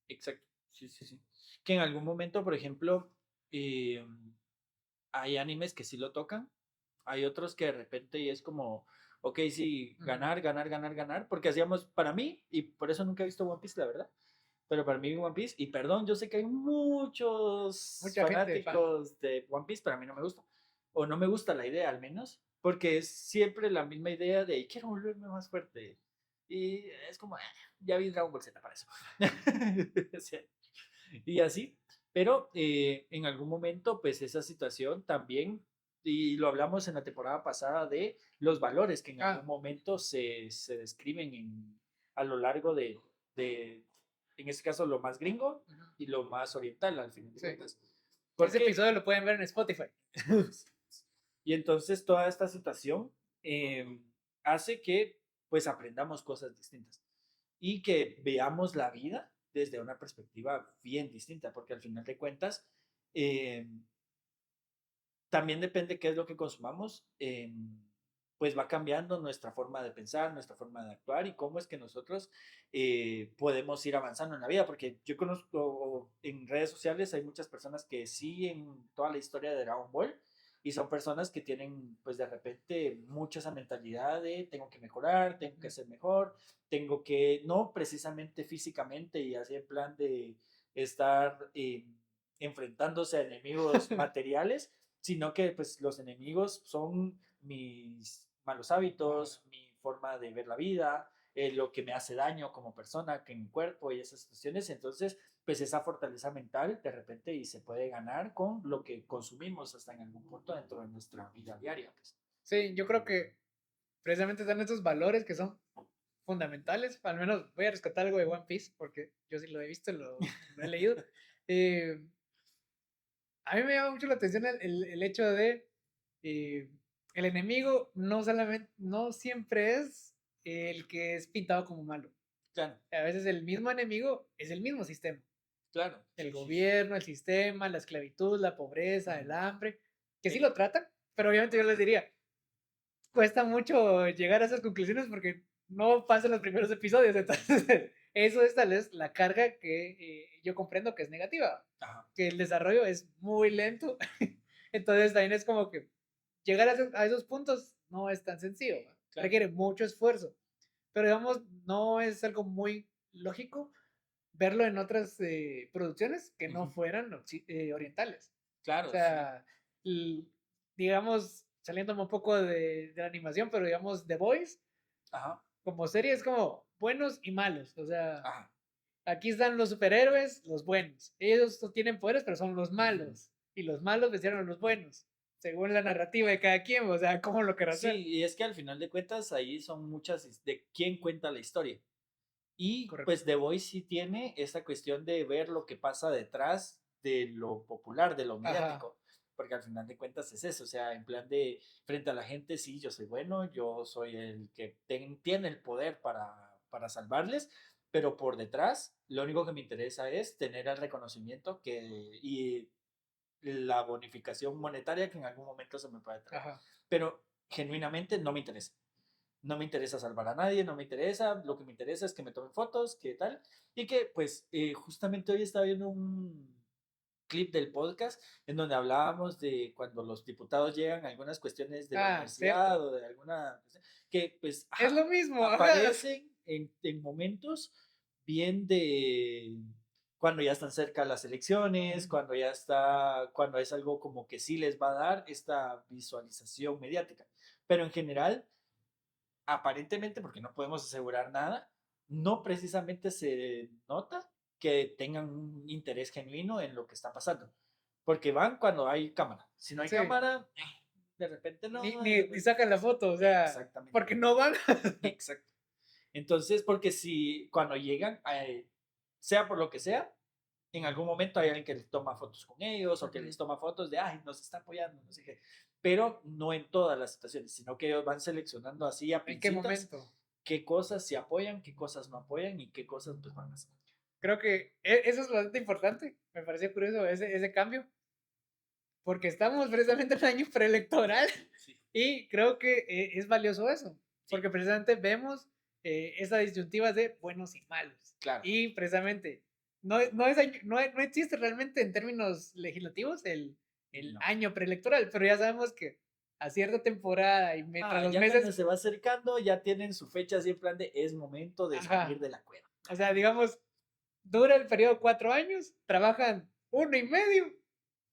Exacto. Sí, sí, sí. Que en algún momento, por ejemplo, hay animes que sí lo tocan. Hay otros que de repente y es como, ok, sí, Ujú. ganar, ganar, ganar, ganar. Porque hacíamos, para mí, y por eso nunca he visto One Piece, la verdad. Pero para mí One Piece, y perdón, yo sé que hay muchos Mucha gente fan. fanáticos de One Piece, pero a mí no me gusta. O no me gusta la idea al menos, porque es siempre la misma idea de quiero volverme más fuerte. Y es como, ya vi Dragon Ball Z para eso. O sea, y así. Pero en algún momento, pues esa situación también, y lo hablamos en la temporada pasada de los valores que en algún Ah, momento se describen a lo largo de, en este caso, lo más gringo ujú, y lo más oriental, al final de sí. cuentas. Ese Porque, episodio lo pueden ver en Spotify. y entonces toda esta situación eh, hace que pues aprendamos cosas distintas y que veamos la vida desde una perspectiva bien distinta, porque al final de cuentas eh, también depende qué es lo que consumamos, pues va cambiando nuestra forma de pensar, nuestra forma de actuar y cómo es que nosotros podemos ir avanzando en la vida, porque yo conozco en redes sociales hay muchas personas que siguen toda la historia de Dragon Ball y son personas que tienen pues de repente mucha esa mentalidad de tengo que mejorar, tengo que Ujú. ser mejor, tengo que, no precisamente físicamente y así en plan de estar enfrentándose a enemigos materiales, sino que pues los enemigos son mis malos Ajá. hábitos, mi forma de ver la vida, lo que me hace daño como persona, que mi cuerpo y esas situaciones. Entonces, pues esa fortaleza mental de repente y se puede ganar con lo que consumimos hasta en algún punto dentro de nuestra vida diaria. Pues. Sí, yo creo que precisamente están estos valores que son fundamentales. Al menos voy a rescatar algo de One Piece porque yo sí lo he visto, lo he leído. Eh, a mí me llama mucho la atención el hecho de eh, el enemigo no solamente, no siempre es el que es pintado como malo. Claro, A veces el mismo enemigo es el mismo sistema. claro, El sí, sí, sí. gobierno, el sistema, la esclavitud, la pobreza, el Ujú. hambre, que sí Eh, lo tratan, pero obviamente yo les diría, cuesta mucho llegar a esas conclusiones porque no pasan los primeros episodios. Entonces, eso es tal vez la carga que yo comprendo que es negativa, ajá, que el desarrollo es muy lento. Entonces, también es como que llegar a esos puntos no es tan sencillo, ¿va? claro. Requiere mucho esfuerzo. Pero digamos, no es algo muy lógico verlo en otras producciones que no Ujú. fueran orientales. O Claro, sí. sea, digamos, saliéndome un poco de la animación, pero digamos, The Boys, Ajá, como serie, es como buenos y malos. O sea, ajá. aquí están los superhéroes, los buenos. Ellos no tienen poderes, pero son los Ujú. malos. Y los malos vencieron a los buenos, según la narrativa de cada quien. O sea, cómo lo querrá Sí, hacer. y es que al final de cuentas ahí son muchas de quién cuenta la historia. Y Correcto. pues The Voice sí tiene esta cuestión de ver lo que pasa detrás de lo popular, de lo Ajá. mediático, porque al final de cuentas es eso, o sea, en plan de frente a la gente, sí, yo soy bueno, yo soy el que tiene el poder para salvarles, pero por detrás lo único que me interesa es tener el reconocimiento y la bonificación monetaria que en algún momento se me puede traer, Ajá. pero genuinamente no me interesa. No me interesa salvar a nadie, no me interesa, lo que me interesa es que me tomen fotos, que tal, y que pues justamente hoy estaba viendo clip del podcast en donde hablábamos de cuando los diputados llegan a algunas cuestiones de la universidad cierto. o de alguna, que pues Es lo mismo, ajá. aparecen en momentos bien de cuando ya están cerca las elecciones, Ujú. cuando es algo como que sí les va a dar esta visualización mediática. Pero en general, aparentemente, porque no podemos asegurar nada, no precisamente se nota que tengan un interés genuino en lo que está pasando. Porque van cuando hay cámara. Si no hay Sí, cámara, de repente no, de ni repente. sacan la foto, o sea, Exactamente. porque no van. Exacto. Entonces, porque si cuando llegan, sea por lo que sea, en algún momento hay alguien que les toma fotos con ellos o que Ujú. les toma fotos de, ay, nos está apoyando, no sé qué. Pero no en todas las situaciones, sino que ellos van seleccionando así a ¿En qué pincitas momento? qué cosas se apoyan, qué cosas no apoyan y qué cosas pues van a hacer. Creo que eso es bastante importante. Me pareció curioso ese cambio, porque estamos precisamente en un año preelectoral Sí, y creo que es valioso eso, sí, porque precisamente vemos esa disyuntiva de buenos y malos. claro. Y precisamente no existe realmente en términos legislativos el No. año preelectoral, pero ya sabemos que a cierta temporada y mientras los Ya cuando meses, se va acercando, ya tienen su fecha así en plan de es momento de salir ajá, de la cueva. o sea, digamos, dura el periodo 4 años, trabajan 1 y medio,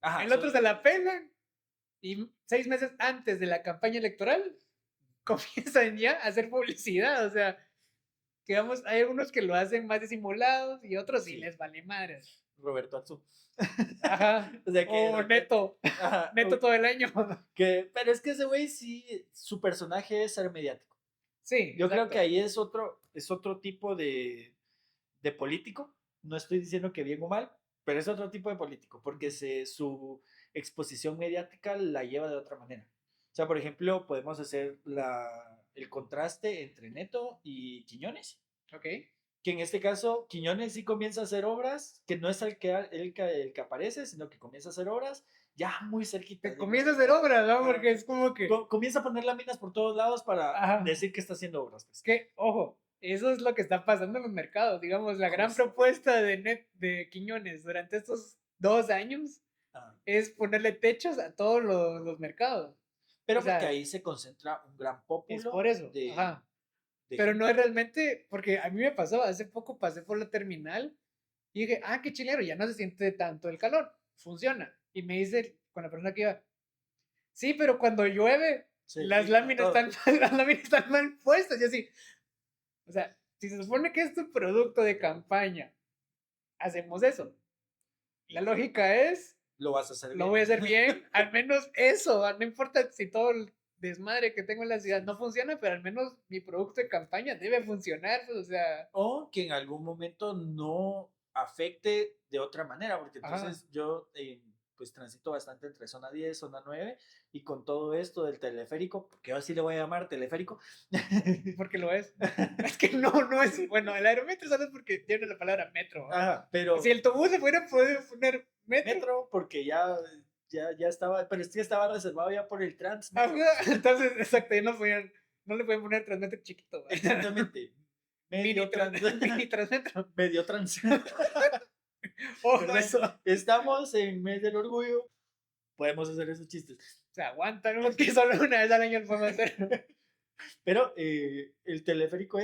Ajá, el otro se la pelan y 6 meses antes de la campaña electoral comienzan ya a hacer publicidad. O sea, digamos, hay algunos que lo hacen más disimulados y otros sí sí, les vale madres. Roberto Atsu. Ajá. O sea que de O repente, neto, ajá, neto todo el año. pero es que ese güey sí, su personaje es ser mediático. Sí, Yo creo que exacto. ahí es otro tipo de político. No estoy diciendo que bien o mal, pero es otro tipo de político, porque su exposición mediática la lleva de otra manera. O sea, por ejemplo, podemos hacer el contraste entre Neto y Quiñones, Ok. que en este caso Quiñones sí comienza a hacer obras, que no es el que aparece, sino que comienza a hacer obras ya muy cerquita. Que Digamos, comienza a hacer obras, ¿no? Porque es como que, comienza a poner láminas por todos lados para ajá, decir que está haciendo obras. Pues. que, ojo, eso es lo que está pasando en los mercados. Digamos, la gran Justo. propuesta de Quiñones durante estos 2 años Ah. es ponerle techos a todos los mercados. O Pero porque sea, ahí se concentra un gran es por pópulo eso, de, ajá. de Pero no gente. es realmente, porque a mí me pasó, hace poco pasé por la terminal y dije, ah, qué chilero, ya no se siente tanto el calor, funciona. Y me dice con la persona que iba, sí, pero cuando llueve, Se filtra todo. las láminas están mal puestas. Y así, o sea, si se supone que es tu producto de campaña, hacemos eso. La lógica es, Lo vas a hacer lo bien. voy a hacer bien, al menos eso, no importa si todo el desmadre que tengo en la ciudad no funciona, pero al menos mi producto de campaña debe funcionar, pues, o sea, O que en algún momento no afecte de otra manera, porque ajá, entonces yo pues transito bastante entre zona 10, zona 9, y con todo esto del teleférico, porque ahora sí le voy a llamar teleférico. porque lo es. Es que no es, bueno, el aerometro solo es porque tiene la palabra metro, ¿va? Ajá, Si pero el autobús se fuera poder poner metro, metro, porque ya estaba, pero es que estaba reservado ya por el ajá, Transmetro. entonces, exacto, ya no le pueden poner transmetro chiquito, ¿va? Exactamente. Mini, Medio trans, mini transmetro. medio trans. Ojo, ¿Verdad? eso. Estamos en mes del orgullo, podemos hacer esos chistes. Se aguantan, porque solo una vez al año lo podemos hacer. Pero el teleférico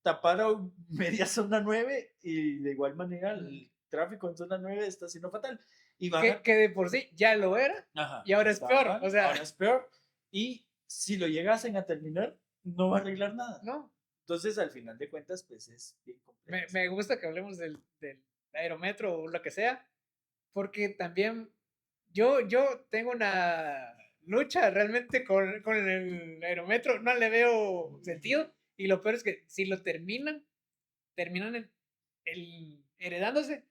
taparon media zona 9 y de igual manera el tráfico en zona 9 está siendo fatal. Y van Que de por sí ya lo era ajá, y ahora es estaba peor. O mal, sea, ahora es peor. Y si lo llegasen a terminar, no va a arreglar nada. no. Entonces, al final de cuentas, pues es bien complejo. Me gusta que hablemos del aerometro o lo que sea, porque también yo tengo una lucha realmente con el aerometro, no le veo sentido. Y lo peor es que si lo terminan heredándose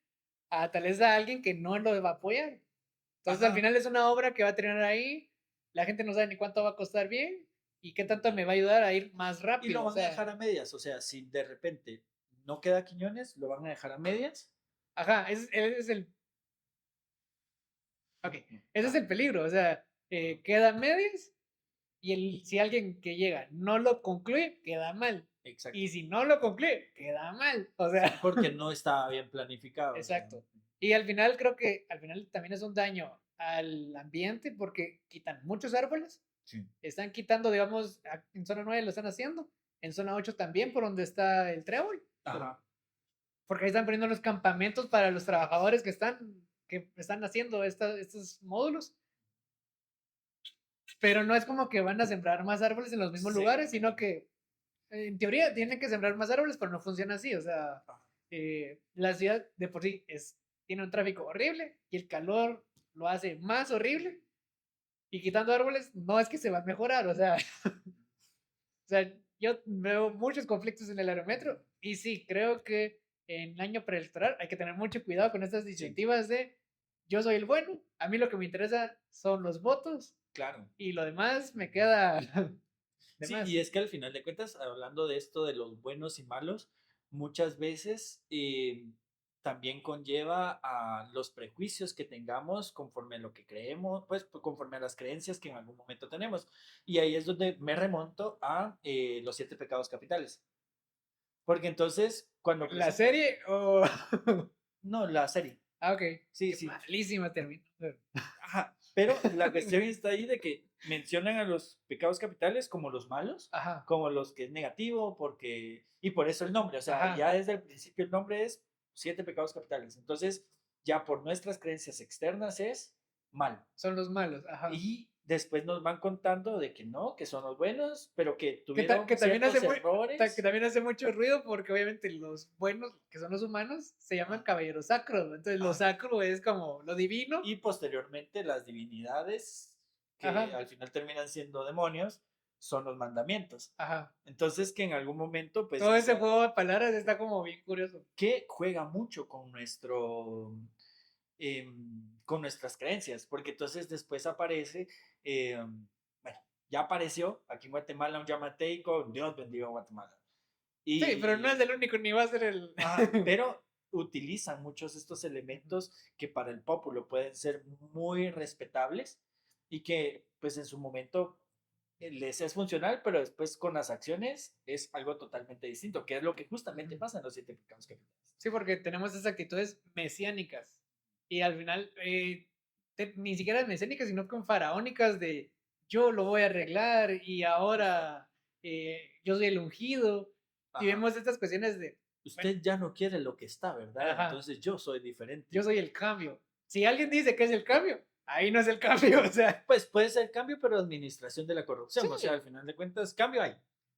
a tal vez a alguien que no lo va a apoyar. Entonces al Ajá. final es una obra que va a terminar ahí, la gente no sabe ni cuánto va a costar bien y qué tanto me va a ayudar a ir más Y lo rápido. O van a dejar sea, a medias. O sea, si de repente no queda Quiñones, lo van a dejar a medias. ajá, ese es el, ok, ese es Ah, el peligro. O sea, queda a medias y si alguien que llega no lo concluye, queda mal. exacto. Y si no lo concluye, queda mal. O Sí, sea, porque no estaba bien planificado. O sea, exacto. Y al final creo que al final también es un daño al ambiente porque quitan muchos árboles. Sí. Están quitando, digamos, en zona 9 lo están haciendo, en zona 8 también, por donde está el trébol. Ajá. Porque ahí están poniendo los campamentos para los trabajadores que están haciendo estos módulos. Pero no es como que van a sembrar más árboles en los mismos Sí. lugares, sino que en teoría tienen que sembrar más árboles, pero no funciona así. O sea, la ciudad de por sí tiene un tráfico horrible y el calor lo hace más horrible. Y quitando árboles no es que se va a mejorar. O sea, o sea, yo veo muchos conflictos en el aerometro y sí, creo que en año preelectoral hay que tener mucho cuidado con estas iniciativas de yo soy el bueno, a mí lo que me interesa son los votos Claro. y lo demás me queda de Sí, más. y es que al final de cuentas, hablando de esto de los buenos y malos, muchas veces también conlleva a los prejuicios que tengamos conforme a lo que creemos, pues conforme a las creencias que en algún momento tenemos. Y ahí es donde me remonto a los 7 pecados capitales. Porque entonces, cuando ¿La presento... serie o...? No, la serie. Ah, ok. Sí, Qué sí. malísima terminó. Ajá. Pero la cuestión está ahí de que mencionan a los pecados capitales como los malos, Ajá, como los que es negativo, porque... Y por eso el nombre, o sea, ajá. ya desde el principio el nombre es 7 pecados capitales. Entonces, ya por nuestras creencias externas es mal. Son los malos, ajá. Y después nos van contando de que no, que son los buenos, pero que Que tuvieron también ciertos que errores. también hace mucho ruido porque obviamente los buenos, que son los humanos, se llaman Ah, caballeros sacros. Entonces lo ah, sacro es como lo divino. y posteriormente las divinidades, que Ajá, al final terminan siendo demonios, son los mandamientos. ajá. Entonces que en algún momento, pues Todo ese eso, juego de palabras está como bien curioso. que juega mucho con nuestras creencias, porque entonces después aparece, bueno, ya apareció aquí en Guatemala un yamateico, Dios bendiga Guatemala. Sí, pero no es Y, el único ni va a ser el... pero utilizan muchos estos elementos que para el pueblo pueden ser muy respetables y que pues en su momento les es funcional, pero después con las acciones es algo totalmente distinto, que es lo que justamente pasa en los 7 pecados capitales. Sí, porque tenemos esas actitudes mesiánicas. Y al final, ni siquiera mesiánicas, sino con faraónicas de yo lo voy a arreglar y ahora yo soy el ungido. Y Ajá. vemos estas cuestiones de, bueno, Usted ya no quiere lo que está, ¿verdad? ajá, Entonces yo soy yo diferente. soy el cambio. Si alguien dice que es el cambio, ahí no es el cambio. O sea, Pues puede ser cambio, pero administración de la sí, corrupción. O sea, al final de cuentas, cambio hay.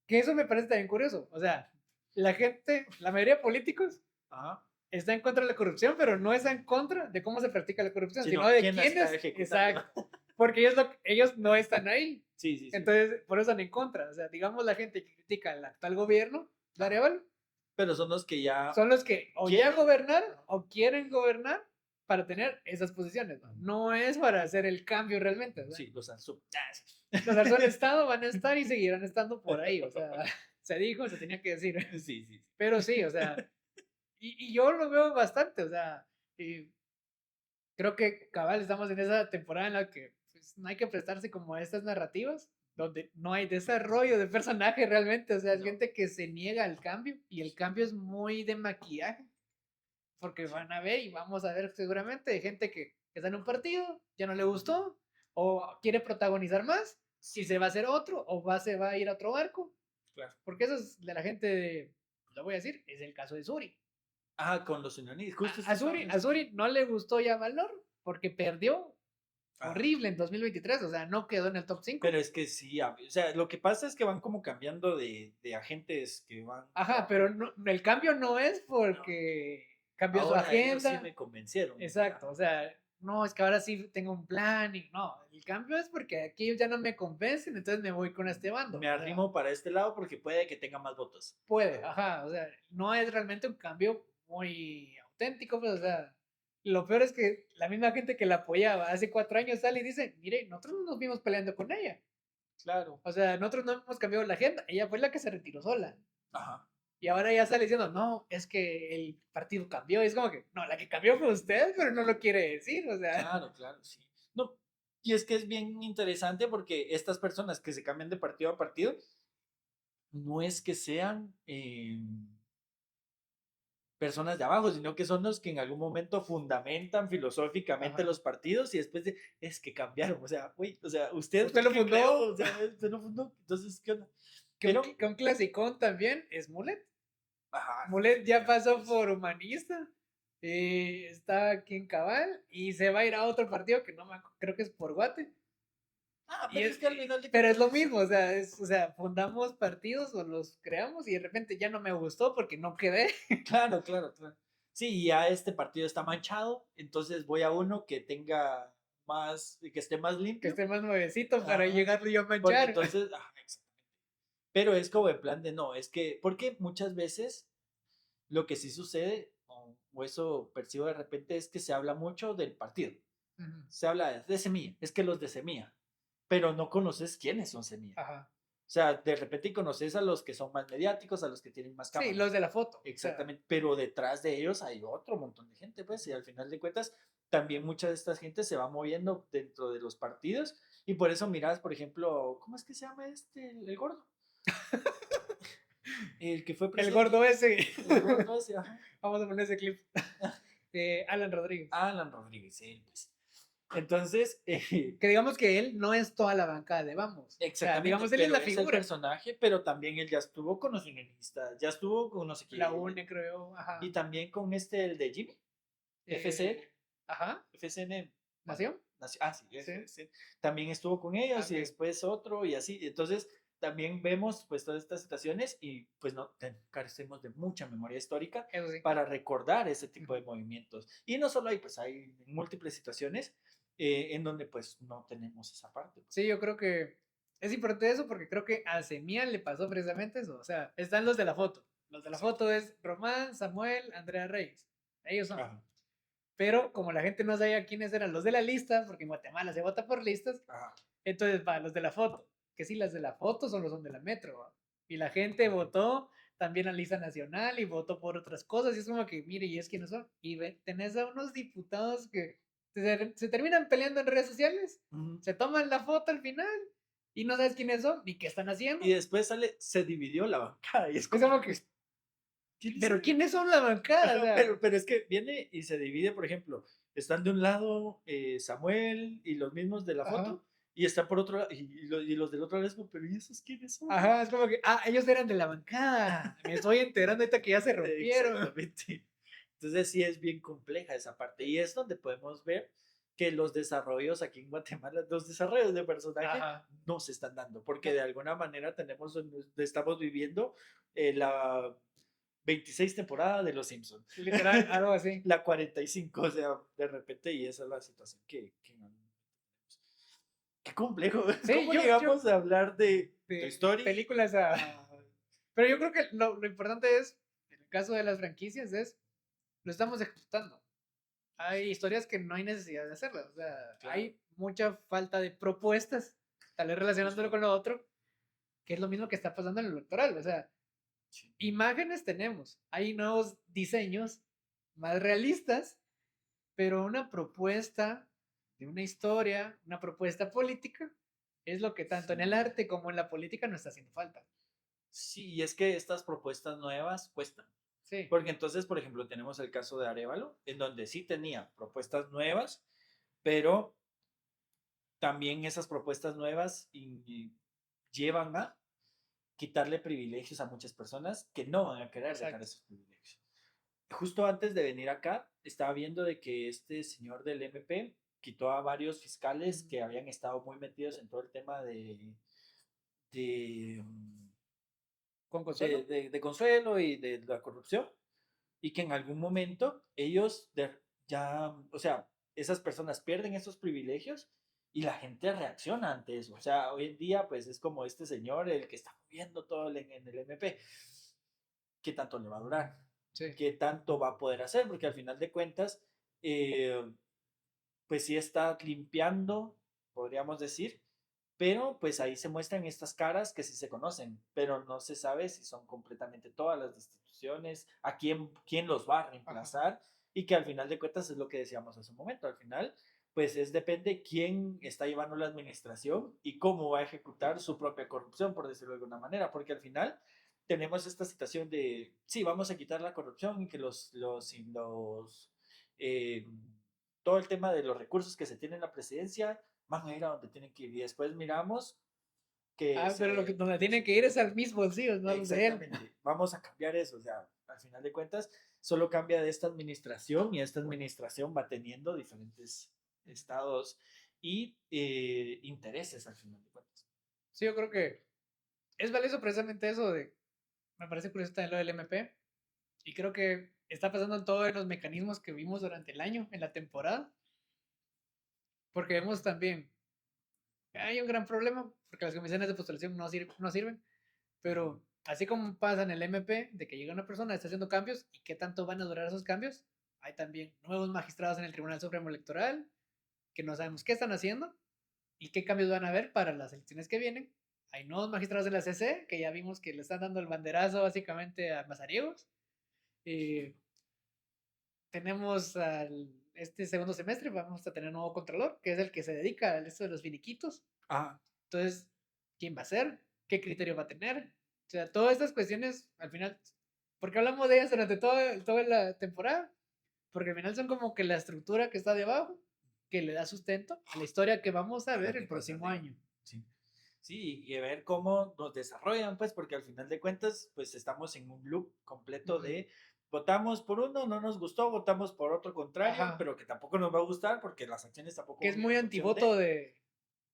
que eso me parece también curioso. O sea, la gente, la mayoría de políticos Ajá. está en contra de la corrupción, pero no está en contra de cómo se practica la corrupción, sino Sino de quién la está quiénes, ejecutando. exacto, porque ellos no están ahí. Sí, sí, sí. Entonces, por eso están en contra. O sea, digamos, la gente que critica al actual gobierno de Ajá. Arevalo Pero son los que ya son los que o ya quieren. gobernaron o quieren gobernar para tener esas posiciones. No, no es para hacer el cambio realmente. ¿Verdad? Sí, los han sub. Los alzó el Estado van a estar y seguirán estando por ahí. O sea, se dijo, se tenía que decir. Sí, sí, sí. Pero sí, o sea, y yo lo veo bastante. O sea, creo que cabal estamos en esa temporada en la que pues, no hay que prestarse como a estas narrativas donde no hay desarrollo de personaje realmente, o sea, es No. gente que se niega al cambio y el cambio es muy de maquillaje, porque Sí. van a ver y vamos a ver seguramente de gente que está en un partido, ya no le gustó, o quiere protagonizar más, si se va a hacer otro, o se va a ir a otro barco, Claro. porque eso es de la gente, lo voy a decir, es el caso de Suri. Ah, con los unionistas. Justo A esto estaba Suri, a pensando. Suri no le gustó ya Valor porque perdió Ah, horrible en 2023, o sea, no quedó en el top 5. pero es que sí, o sea, lo que pasa es que van como cambiando de agentes que van. Ajá, pero no, el cambio no es porque cambió su Ahora ellos sí agenda. me convencieron. Exacto, o sea, no, es que ahora sí tengo un plan y no, el cambio es porque aquí ya no me convencen, entonces me voy con este bando. Me O sea, arrimo para este lado porque puede que tenga más votos. puede, ajá, o sea, no es realmente un cambio muy auténtico, pues, o sea, lo peor es que la misma gente que la apoyaba hace 4 años sale y dice, mire, nosotros no nos vimos peleando con ella. Claro. O sea, nosotros no hemos cambiado la agenda, ella fue la que se retiró sola. Ajá. Y ahora ya sale diciendo, no, es que el partido cambió. Y es como que, no, la que cambió fue usted, pero no lo quiere decir. O sea, Claro, claro, sí. No, y es que es bien interesante porque estas personas que se cambian de partido a partido, no es que sean personas de abajo, sino que son los que en algún momento fundamentan filosóficamente Ajá. los partidos y después es que cambiaron, o sea, güey, o sea, ¿usted Usted lo qué fundó. creó? O sea, usted lo fundó, entonces, ¿qué onda? Que Pero, un clasicón también es Mulet. ajá, Mulet ya pasó por humanista. Está aquí en Cabal y se va a ir a otro partido que no me creo que es por Guate. Y pero es que al final de pero es cuentas, lo mismo, o sea, fundamos partidos o los creamos y de repente ya no me gustó porque no quedé. claro, claro, claro. Sí, ya este partido está manchado, entonces voy a uno que tenga más, que esté más Que limpio. esté más nuevecito para Ajá, llegarlo yo a porque manchar. entonces, ajá, exactamente. Pero es como en plan de no, es que, porque muchas veces lo que sí sucede, o eso percibo de repente, es que se habla mucho del partido. Ujú. Se habla de Semilla, es que los de Semilla, pero no conoces quiénes son Semilla. Ajá. O sea, de repente conoces a los que son más mediáticos, a los que tienen más Sí, cámara. los de la foto. O sea, Exactamente, pero detrás de ellos hay otro montón de gente, pues, y al final de cuentas, también mucha de esta gente se va moviendo dentro de los partidos, y por eso miras, por ejemplo, ¿cómo es que se llama este, el gordo? El que fue el presidente. gordo ese. El gordo ese, ajá. Vamos a poner ese clip. Alan Rodríguez. Alan Rodríguez, él, pues. Entonces, Que digamos que él no es toda la bancada de Vamos. O sea, exactamente, digamos, él es pero la es el figura. personaje, pero también él ya estuvo con los unionistas, ya estuvo con no sé La quién, UNE, creo. Ajá. y también con este, el de Jimmy, FCN, Ajá. FCN, bueno, ¿Nació? sí, Sí. FCN, también estuvo con ellos y Ok. después otro y así, entonces también vemos pues todas estas situaciones y pues no carecemos de mucha memoria histórica Eso sí. para recordar ese tipo de movimientos. Y no solo ahí, pues hay múltiples situaciones en donde pues no tenemos esa parte. Sí, yo creo que es importante eso porque creo que a Semilla le pasó precisamente eso. O sea, están los de la foto. Los de la Exacto. foto es Román, Samuel, Andrea Reyes. Ellos son. Ajá, Pero como la gente no sabía quiénes eran los de la lista, porque en Guatemala se vota por listas, ajá. entonces va los de la foto. Que sí, las de la foto solo son de la metro. ¿Va? Y la gente votó también a lista nacional y votó por otras cosas. Y es como que, mire, ¿y es quiénes son? Y tenés a unos diputados que se terminan peleando en redes sociales, Ujú. se toman la foto al final y no sabes quiénes son ni qué están haciendo. Y después sale, se dividió la bancada y es Es como, como que, pues, ¿quiénes pero son? ¿quiénes son la bancada? O Ajá, sea, pero es que viene y se divide, por ejemplo, están de un lado Samuel y los mismos de la ajá. foto, y están por otro lado, y los del otro lado es como, pero ¿y esos quiénes son? Ajá, es como que, ellos eran de la bancada. Me estoy enterando ahorita que ya se rompieron. Exactamente. Entonces sí es bien compleja esa parte, y es donde podemos ver que los desarrollos aquí en Guatemala, los desarrollos de personaje Ajá. no se están dando, porque No, de alguna manera estamos viviendo la 26 temporada de Los Simpsons. literal, algo así. La 45, o sea, de repente, y esa es la situación que no tenemos. Qué complejo. Sí, ¿Cómo yo llegamos a hablar de Toy de Story? películas a... Pero yo creo que lo importante es, en el caso de las franquicias, es, lo estamos ejecutando. Hay historias que no hay necesidad de hacerlas. O sea, Claro, hay mucha falta de propuestas, tal vez relacionándolo justo. con lo otro, que es lo mismo que está pasando en el electoral. O sea, Sí. imágenes tenemos, hay nuevos diseños más realistas, pero una propuesta de una historia, una propuesta política, es lo que tanto en el Sí. arte como en la política nos está haciendo falta. Sí, y es que estas propuestas nuevas cuestan. Sí, Porque entonces, por ejemplo, tenemos el caso de Arevalo, en donde sí tenía propuestas nuevas, pero también esas propuestas nuevas y llevan a quitarle privilegios a muchas personas que no van a querer dejar exacto. esos privilegios. Justo antes de venir acá, estaba viendo de que este señor del MP quitó a varios fiscales que habían estado muy metidos en todo el tema de, ¿Con Consuelo? de Consuelo y de la corrupción, y que en algún momento ellos ya, o sea, esas personas pierden esos privilegios y la gente reacciona ante eso. O sea, hoy en día, pues es como este señor, el que está moviendo todo en el MP. ¿Qué tanto le va a durar? Sí. ¿Qué tanto va a poder hacer? Porque al final de cuentas, eh, pues sí está limpiando, podríamos decir, pero pues ahí se muestran estas caras que sí se conocen, pero no se sabe si son completamente todas las instituciones, a quién los va a Ajá. reemplazar, y que al final de cuentas es lo que decíamos hace un momento, al final pues es depende quién está llevando la administración y cómo va a ejecutar su propia corrupción, por decirlo de alguna manera, porque al final tenemos esta situación de, sí, vamos a quitar la corrupción y que eh, todo el tema de los recursos que se tienen en la presidencia van a ir a donde tienen que ir. Y después miramos que Pero donde tienen que ir es al mismo bolsillo, no a los de él. exactamente, vamos a cambiar eso. O sea, al final de cuentas, solo cambia de esta administración y esta administración va teniendo diferentes estados y intereses al final de cuentas. Sí, yo creo que es valioso precisamente eso de, me parece curioso también lo del MP, y creo que está pasando en todos los mecanismos que vimos durante el año, en la temporada, porque vemos también, hay un gran problema, porque las comisiones de postulación no sirven, pero así como pasa en el MP, de que llega una persona, está haciendo cambios, y qué tanto van a durar esos cambios, hay también nuevos magistrados en el Tribunal Supremo Electoral, que no sabemos qué están haciendo, y qué cambios van a haber para las elecciones que vienen. Hay nuevos magistrados de la CC, que ya vimos que le están dando el banderazo básicamente a Mazariegos. Tenemos este segundo semestre, vamos a tener un nuevo controlador, que es el que se dedica a esto de los finiquitos. Ah, Entonces, ¿quién va a ser? ¿Qué criterio va a tener? O sea, todas estas cuestiones, al final, ¿por qué hablamos de ellas durante toda la temporada? Porque al final son como que la estructura que está debajo, que le da sustento a la historia que vamos a ver el próximo año. Sí. Sí, y ver cómo nos desarrollan, pues, porque al final de cuentas, pues estamos en un loop completo de votamos por uno, no nos gustó, votamos por otro contrario, Ajá. pero que tampoco nos va a gustar porque las acciones tampoco Que es van muy en función antivoto de...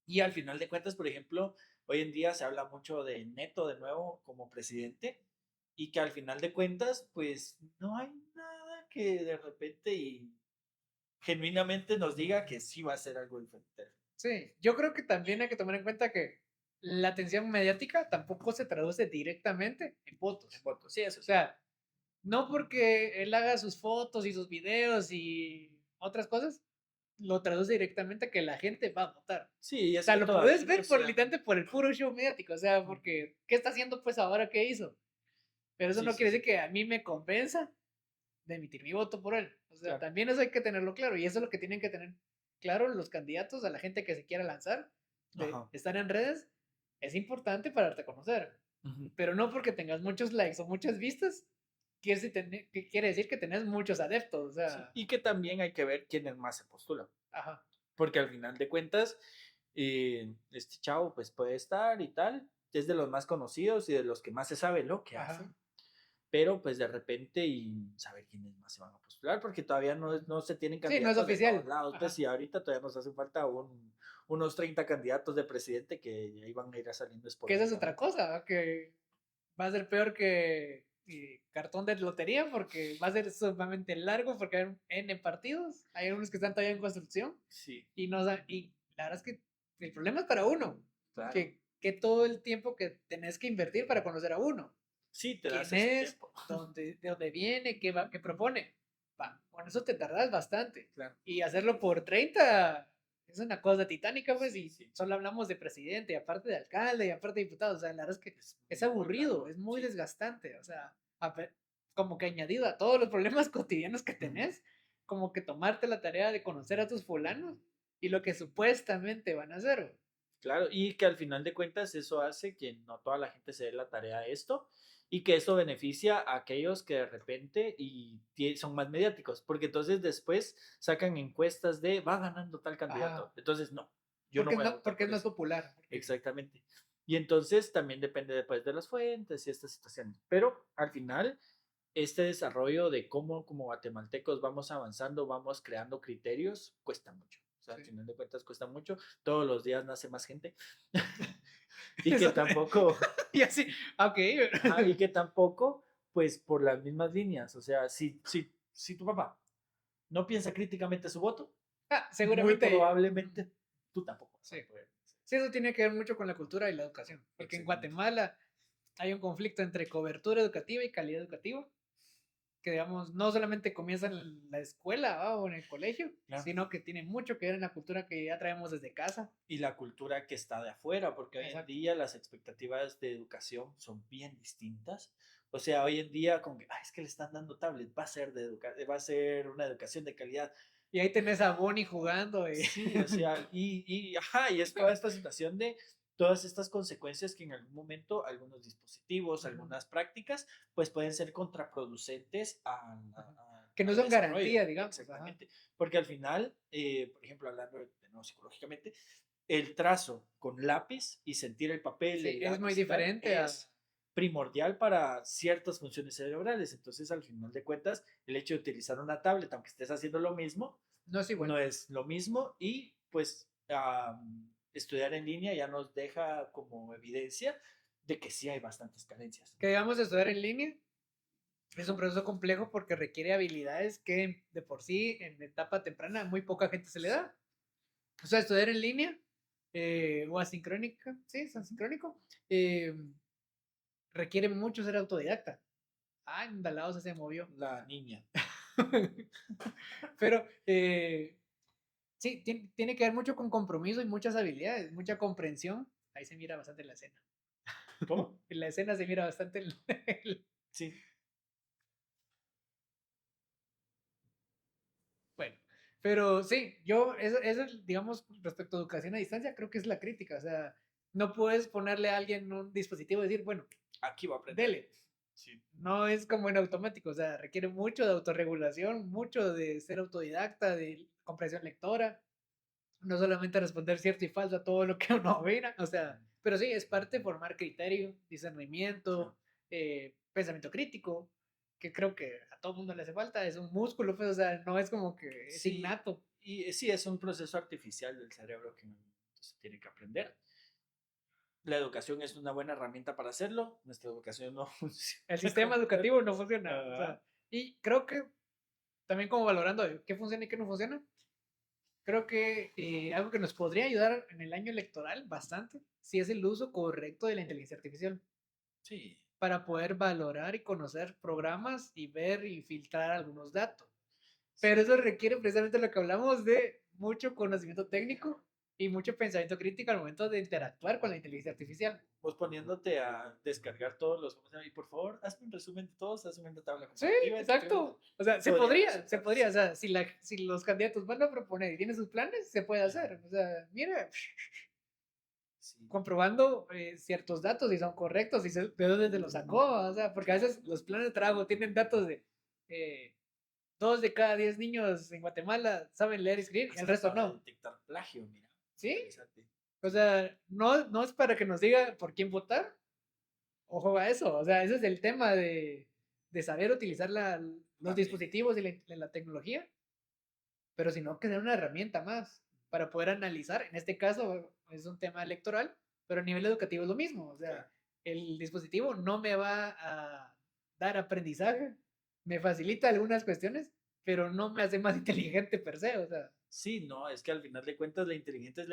Y al final de cuentas, por ejemplo, hoy en día se habla mucho de Neto de nuevo como presidente y que al final de cuentas, pues no hay nada que de repente y genuinamente nos diga que sí va a ser algo diferente. Sí, yo creo que también hay que tomar en cuenta que la atención mediática tampoco se traduce directamente en votos. En votos, sí, eso O sí. sea, no porque él haga sus fotos y sus videos y otras cosas, lo traduce directamente a que la gente va a votar. Sí, y O es sea, que lo todavía, puedes ver o sea, literalmente por el puro show mediático. O sea, porque, ¿qué está haciendo pues ahora? ¿Qué hizo? Pero eso sí, no sí, quiere sí, decir que a mí me convenza de emitir mi voto por él. O sea, claro. también eso hay que tenerlo claro. Y eso es lo que tienen que tener claro los candidatos, a la gente que se quiera lanzar, de Ajá. estar en redes. Es importante para darte a conocer. Ujú. Pero no porque tengas muchos likes o muchas vistas, que quiere decir que tenés muchos adeptos. O Sí, sea, y que también hay que ver quiénes más se postulan, ajá. porque al final de cuentas, este chavo pues puede estar y tal, es de los más conocidos y de los que más se sabe lo que hace, Ajá. pero pues de repente y saber quiénes más se van a postular, porque todavía no se tienen Sí, no es candidatos de todos oficial. lados, pues Ajá. y ahorita todavía nos hace falta unos 30 candidatos de presidente que ahí van a ir saliendo Que esa es otra esporádicamente. cosa, que va a ser peor que cartón de lotería porque va a ser sumamente largo porque hay N partidos, hay unos que están todavía en construcción Sí, y, y la verdad es que el problema es para uno, claro. que todo el tiempo que tenés que invertir para conocer a uno, Sí, te das quién ese es, tiempo. de dónde viene, qué propone. Con eso te tardas bastante. Claro. Y hacerlo por 30 es una cosa titánica, pues, Sí, y sí. solo hablamos de presidente, y aparte de alcalde, y aparte de diputado. O sea, la verdad es que es Muy aburrido, largo, es muy sí. desgastante. O sea, como que añadido a todos los problemas cotidianos que tenés, como que tomarte la tarea de conocer a tus fulanos y lo que supuestamente van a hacer. Claro, y que al final de cuentas eso hace que no toda la gente se dé la tarea a esto y que esto beneficia a aquellos que de repente son más mediáticos, porque entonces después sacan encuestas de va ganando tal candidato. Ajá. Entonces, no, yo no voy a votar Porque es por más eso. popular. Exactamente. Y entonces también depende después de las fuentes y estas situaciones. Pero al final, este desarrollo de cómo como guatemaltecos vamos avanzando, vamos creando criterios, cuesta mucho. O sea, al Sí. final de cuentas cuesta mucho. Todos los días nace más gente. Y que Eso, tampoco, y así, ok. ajá, y que tampoco, pues por las mismas líneas. O sea, si tu papá no piensa críticamente su voto, muy Seguramente. probablemente tú tampoco vas Sí. a poder. Sí, eso tiene que ver mucho con la cultura y la educación. Porque en Exactamente. Guatemala hay un conflicto entre cobertura educativa y calidad educativa, que digamos, no solamente comienza en la escuela, ¿va? O en el colegio, Claro. sino que tiene mucho que ver en la cultura que ya traemos desde casa. Y la cultura que está de afuera, porque hoy en Exacto. día las expectativas de educación son bien distintas. O sea, hoy en día con que, es que le están dando tablet, va a ser una educación de calidad. Y ahí tenés a Bonnie jugando. Sí, o sea, ajá, y es toda esta situación de todas estas consecuencias que en algún momento algunos dispositivos, algunas prácticas, pues pueden ser contraproducentes que no al son desarrollo. garantía, digamos. Exactamente. Porque al final, por ejemplo, hablando de nuevo psicológicamente, el trazo con lápiz y sentir el papel, Sí, el es muy lápiz y tal, diferente a... es primordial para ciertas funciones cerebrales. Entonces, al final de cuentas, el hecho de utilizar una tablet, aunque estés haciendo lo mismo, No es igual. no es lo mismo y pues estudiar en línea ya nos deja como evidencia de que sí hay bastantes carencias. Que digamos estudiar en línea es un proceso complejo porque requiere habilidades que de por sí en etapa temprana muy poca gente se le da. O sea, estudiar en línea o asincrónica, sí, es asincrónico, requiere mucho ser autodidacta. Ah, Andalaos se movió. La niña. Pero sí, tiene que ver mucho con compromiso y muchas habilidades, mucha comprensión. Ahí se mira bastante la escena. ¿Cómo? En la escena se mira bastante Sí. Bueno, pero sí, yo, eso, digamos, respecto a educación a distancia, creo que es la crítica. O sea, no puedes ponerle a alguien un dispositivo y decir, bueno, Aquí va a aprender. dele. Sí. No es como en automático, o sea, requiere mucho de autorregulación, mucho de ser autodidacta, de comprensión lectora, no solamente responder cierto y falso a todo lo que uno opina, o sea, pero sí, es parte de formar criterio, discernimiento, pensamiento crítico, que creo que a todo mundo le hace falta, es un músculo, pues, o sea, no es como que es Sí, innato. y sí, es un proceso artificial del cerebro que se tiene que aprender. La educación es una buena herramienta para hacerlo. Nuestra educación no funciona. El sistema educativo no funciona, o Ajá. sea, y creo que también como valorando qué funciona y qué no funciona, creo que algo que nos podría ayudar en el año electoral bastante, sí es el uso correcto de la inteligencia artificial Sí. para poder valorar y conocer programas y ver y filtrar algunos datos. Sí. Pero eso requiere precisamente lo que hablamos de mucho conocimiento técnico y mucho pensamiento crítico al momento de interactuar con la inteligencia artificial. Vos poniéndote a descargar todos los, ¿cómo se llama? Y por favor, hazme un resumen de todos, hazme una tabla Sí, comparativa. exacto. O sea, se Podría podría, se resultar, podría. O sí. sea, si los candidatos van a proponer y tienen sus planes, se puede hacer. O sea, mira, Sí. comprobando ciertos datos si son correctos y de dónde te los sacó, o sea, porque a veces los planes de trabajo tienen datos de 2 de cada 10 niños en Guatemala saben leer y escribir y el Hasta resto para no. detectar plagio, mira. ¿Sí? Interesante. O sea, no es para que nos diga por quién votar, ojo a eso, o sea, ese es el tema de saber utilizar los También. dispositivos y la tecnología, pero sino que sea una herramienta más para poder analizar, en este caso es un tema electoral, pero a nivel educativo es lo mismo, o sea, Claro. el dispositivo no me va a dar aprendizaje, me facilita algunas cuestiones, pero no me hace más inteligente per se, o sea. Sí, no, es que al final de cuentas la inteligencia es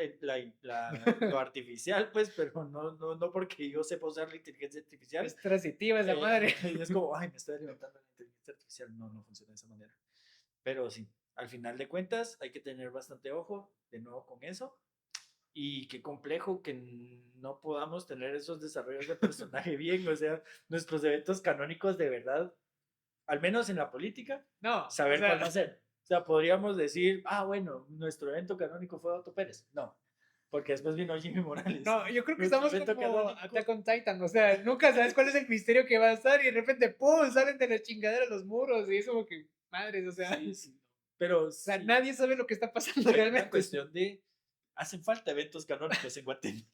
lo artificial, pues, pero no porque yo sepa usar la inteligencia artificial. Es transitiva esa madre. Y es como, ay, me estoy alimentando de la inteligencia artificial. No funciona de esa manera. Pero sí, al final de cuentas hay que tener bastante ojo de nuevo con eso. Y qué complejo que no podamos tener esos desarrollos de personaje bien. O sea, nuestros eventos canónicos de verdad, al menos en la política, No, o saber sea, cuál va a ser. O sea, podríamos decir, bueno, nuestro evento canónico fue Otto Pérez. No, porque después vino Jimmy Morales. no, yo creo que Nuestro estamos evento como canónico. Attack on Titan, o sea, nunca sabes cuál es el misterio que va a estar y de repente, ¡pum!, salen de la chingadera los muros y es como que, madres, o sea, Sí, sí. Pero o sea, sí, nadie sabe lo que está pasando hay una realmente. cuestión de, hacen falta eventos canónicos en Guatemala.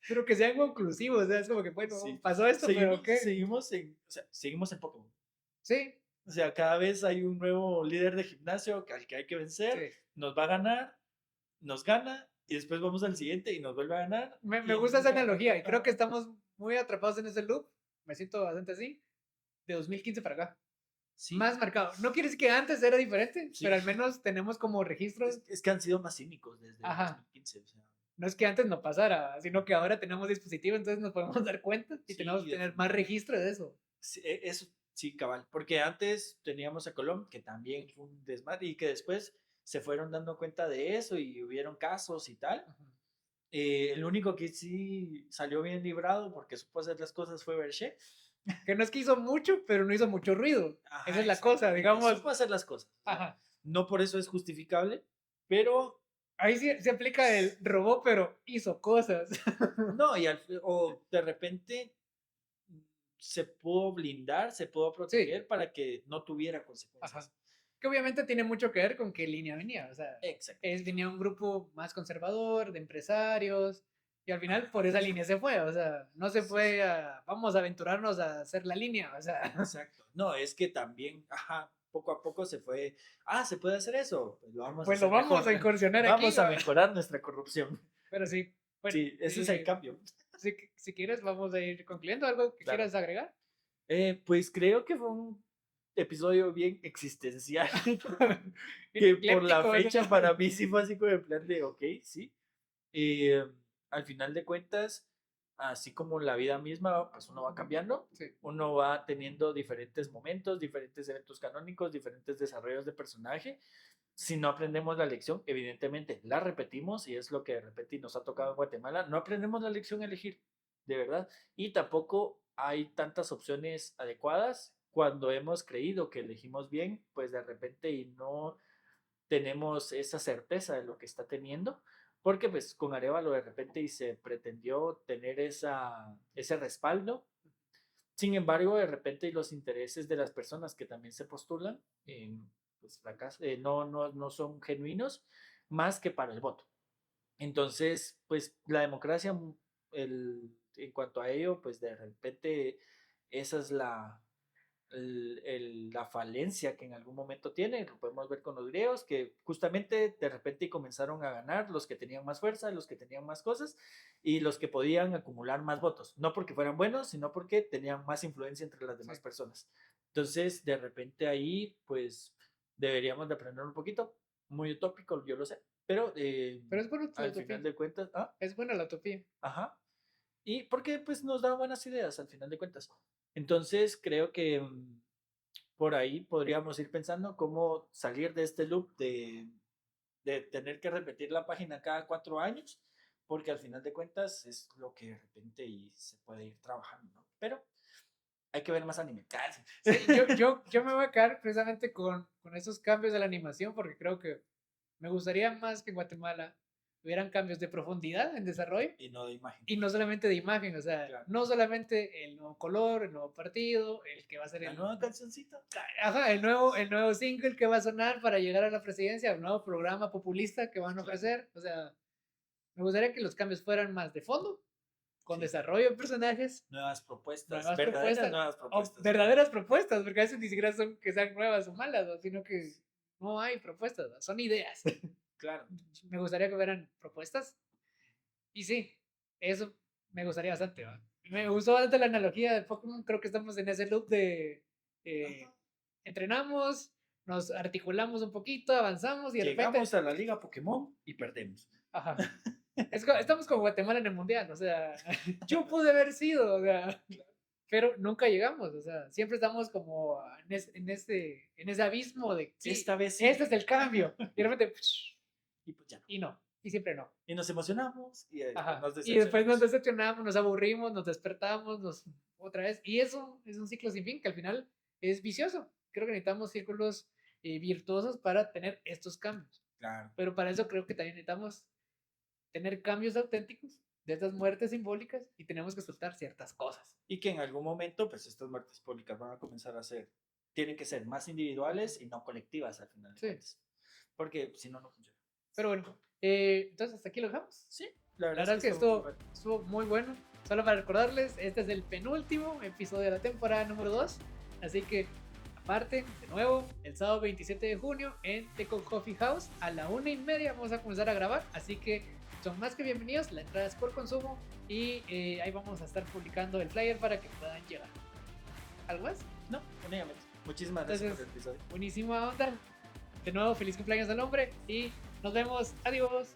Pero que sean conclusivos, o sea, es como que, bueno, Sí. pasó esto, pero ¿qué? Seguimos en Pokémon. Sí, O sea, cada vez hay un nuevo líder de gimnasio al que hay que vencer, sí. nos va a ganar, nos gana, y después vamos al siguiente y nos vuelve a ganar. Me Y gusta esa nunca- analogía y creo que estamos muy atrapados en ese loop, me siento bastante así, de 2015 para acá. Sí, Más marcado. No quiere decir que antes era diferente, sí. pero al menos tenemos como registros. Es que han sido más cínicos desde Ajá. 2015. O sea, No es que antes no pasara, sino que ahora tenemos dispositivos, entonces nos podemos dar cuenta y sí, tenemos que tener más registro de eso. sí, eso sí, cabal. Porque antes teníamos a Colón, que también fue un desmadre, y que después se fueron dando cuenta de eso y hubieron casos y tal. Ajá. El único que sí salió bien librado porque supo hacer las cosas fue Berché. Que no es que hizo mucho, pero no hizo mucho ruido. Ajá, Esa es la cosa, digamos. supo hacer las cosas. O sea, Ajá. no por eso es justificable, pero Ahí sí se aplica el robó, pero hizo cosas. No, o de repente se pudo blindar, se pudo proteger para que no tuviera consecuencias. Ajá. Que obviamente tiene mucho que ver con qué línea venía. O sea, Exacto. venía un grupo más conservador, de empresarios, y al final por esa línea se fue. O sea, no se fue a, vamos a aventurarnos a hacer la línea. O sea, Exacto. No, es que también, poco a poco se fue, se puede hacer eso, pues lo vamos a pues hacer lo vamos mejor. a incursionar aquí. Vamos a mejorar nuestra corrupción. Pero sí, bueno, Sí, ese es el cambio. Si quieres, vamos a ir concluyendo. ¿Algo que Claro. quieras agregar? Pues creo que fue un episodio bien existencial. Que por la Ecléptico, fecha ¿no? para mí sí fue así como en plan de, ok, sí. Al final de cuentas, así como la vida misma, pues uno va cambiando, Sí. uno va teniendo diferentes momentos, diferentes eventos canónicos, diferentes desarrollos de personaje. Si no aprendemos la lección, evidentemente la repetimos y es lo que de repente nos ha tocado en Guatemala. No aprendemos la lección a elegir, de verdad. Y tampoco hay tantas opciones adecuadas. Cuando hemos creído que elegimos bien, pues de repente y no tenemos esa certeza de lo que está teniendo, porque pues con Arevalo de repente y se pretendió tener ese respaldo. Sin embargo, de repente y los intereses de las personas que también se postulan, pues no son genuinos más que para el voto. Entonces, pues la democracia, en cuanto a ello, pues de repente esa es la falencia que en algún momento tiene. Lo podemos ver con los griegos, que justamente de repente comenzaron a ganar los que tenían más fuerza, los que tenían más cosas y los que podían acumular más votos. No porque fueran buenos, sino porque tenían más influencia entre las demás personas. Entonces, de repente ahí, pues deberíamos de aprender un poquito. Muy utópico, yo lo sé. Pero es bueno la al utopía. final de cuentas, Es buena la utopía. Ajá. Y porque pues nos da buenas ideas al final de cuentas. Entonces creo que por ahí podríamos ir pensando cómo salir de este loop de tener que repetir la página cada 4 años, porque al final de cuentas es lo que de repente y se puede ir trabajando, ¿no? Pero hay que ver más anime. Sí, yo me voy a quedar precisamente con esos cambios de la animación, porque creo que me gustaría más que en Guatemala hubieran cambios de profundidad en desarrollo. Y no de imagen. Y no solamente de imagen, o sea, Claro. no solamente el nuevo color, el nuevo partido, el que va a ser la nueva cancioncita. Ajá, el nuevo single que va a sonar para llegar a la presidencia, el nuevo programa populista que van a ofrecer. O sea, me gustaría que los cambios fueran más de fondo, con desarrollo de personajes. Nuevas propuestas. Nuevas propuestas. O verdaderas propuestas, porque a veces ni siquiera son que sean nuevas o malas, sino que no hay propuestas, son ideas. Claro. Me gustaría que hubieran propuestas. Y sí, eso me gustaría bastante. ¿Va? Me gustó bastante la analogía de Pokémon. Creo que estamos en ese loop de entrenamos, nos articulamos un poquito, avanzamos y de repente llegamos a la Liga Pokémon y perdemos. Ajá. Estamos con Guatemala en el mundial, o sea, yo pude haber sido, o sea, pero nunca llegamos, o sea, siempre estamos como en ese abismo de sí, esta vez sí. Este es el cambio, y de repente y pues ya no. Y no, y siempre no. Y nos emocionamos y después nos decepcionamos, nos aburrimos, nos despertamos, otra vez, y eso es un ciclo sin fin que al final es vicioso. Creo que necesitamos círculos virtuosos para tener estos cambios. Claro. Pero para eso creo que también necesitamos tener cambios auténticos de estas muertes simbólicas y tenemos que soltar ciertas cosas. Y que en algún momento, pues estas muertes simbólicas van a comenzar a tienen que ser más individuales y no colectivas al final de cuentas. Porque si no, no funciona. Pero bueno, entonces hasta aquí lo dejamos. Sí, la verdad es que estuvo muy bueno. Solo para recordarles, este es el penúltimo episodio de la temporada número 2. Así que aparte, de nuevo, el sábado 27 de junio en Teco Coffee House a la 1:30 vamos a comenzar a grabar. Así que son más que bienvenidos, la entrada es por consumo y ahí vamos a estar publicando el flyer para que puedan llegar. ¿Algo más? No, únicamente. Muchísimas gracias por el episodio. Buenísima onda. De nuevo, feliz cumpleaños al hombre y nos vemos. Adiós.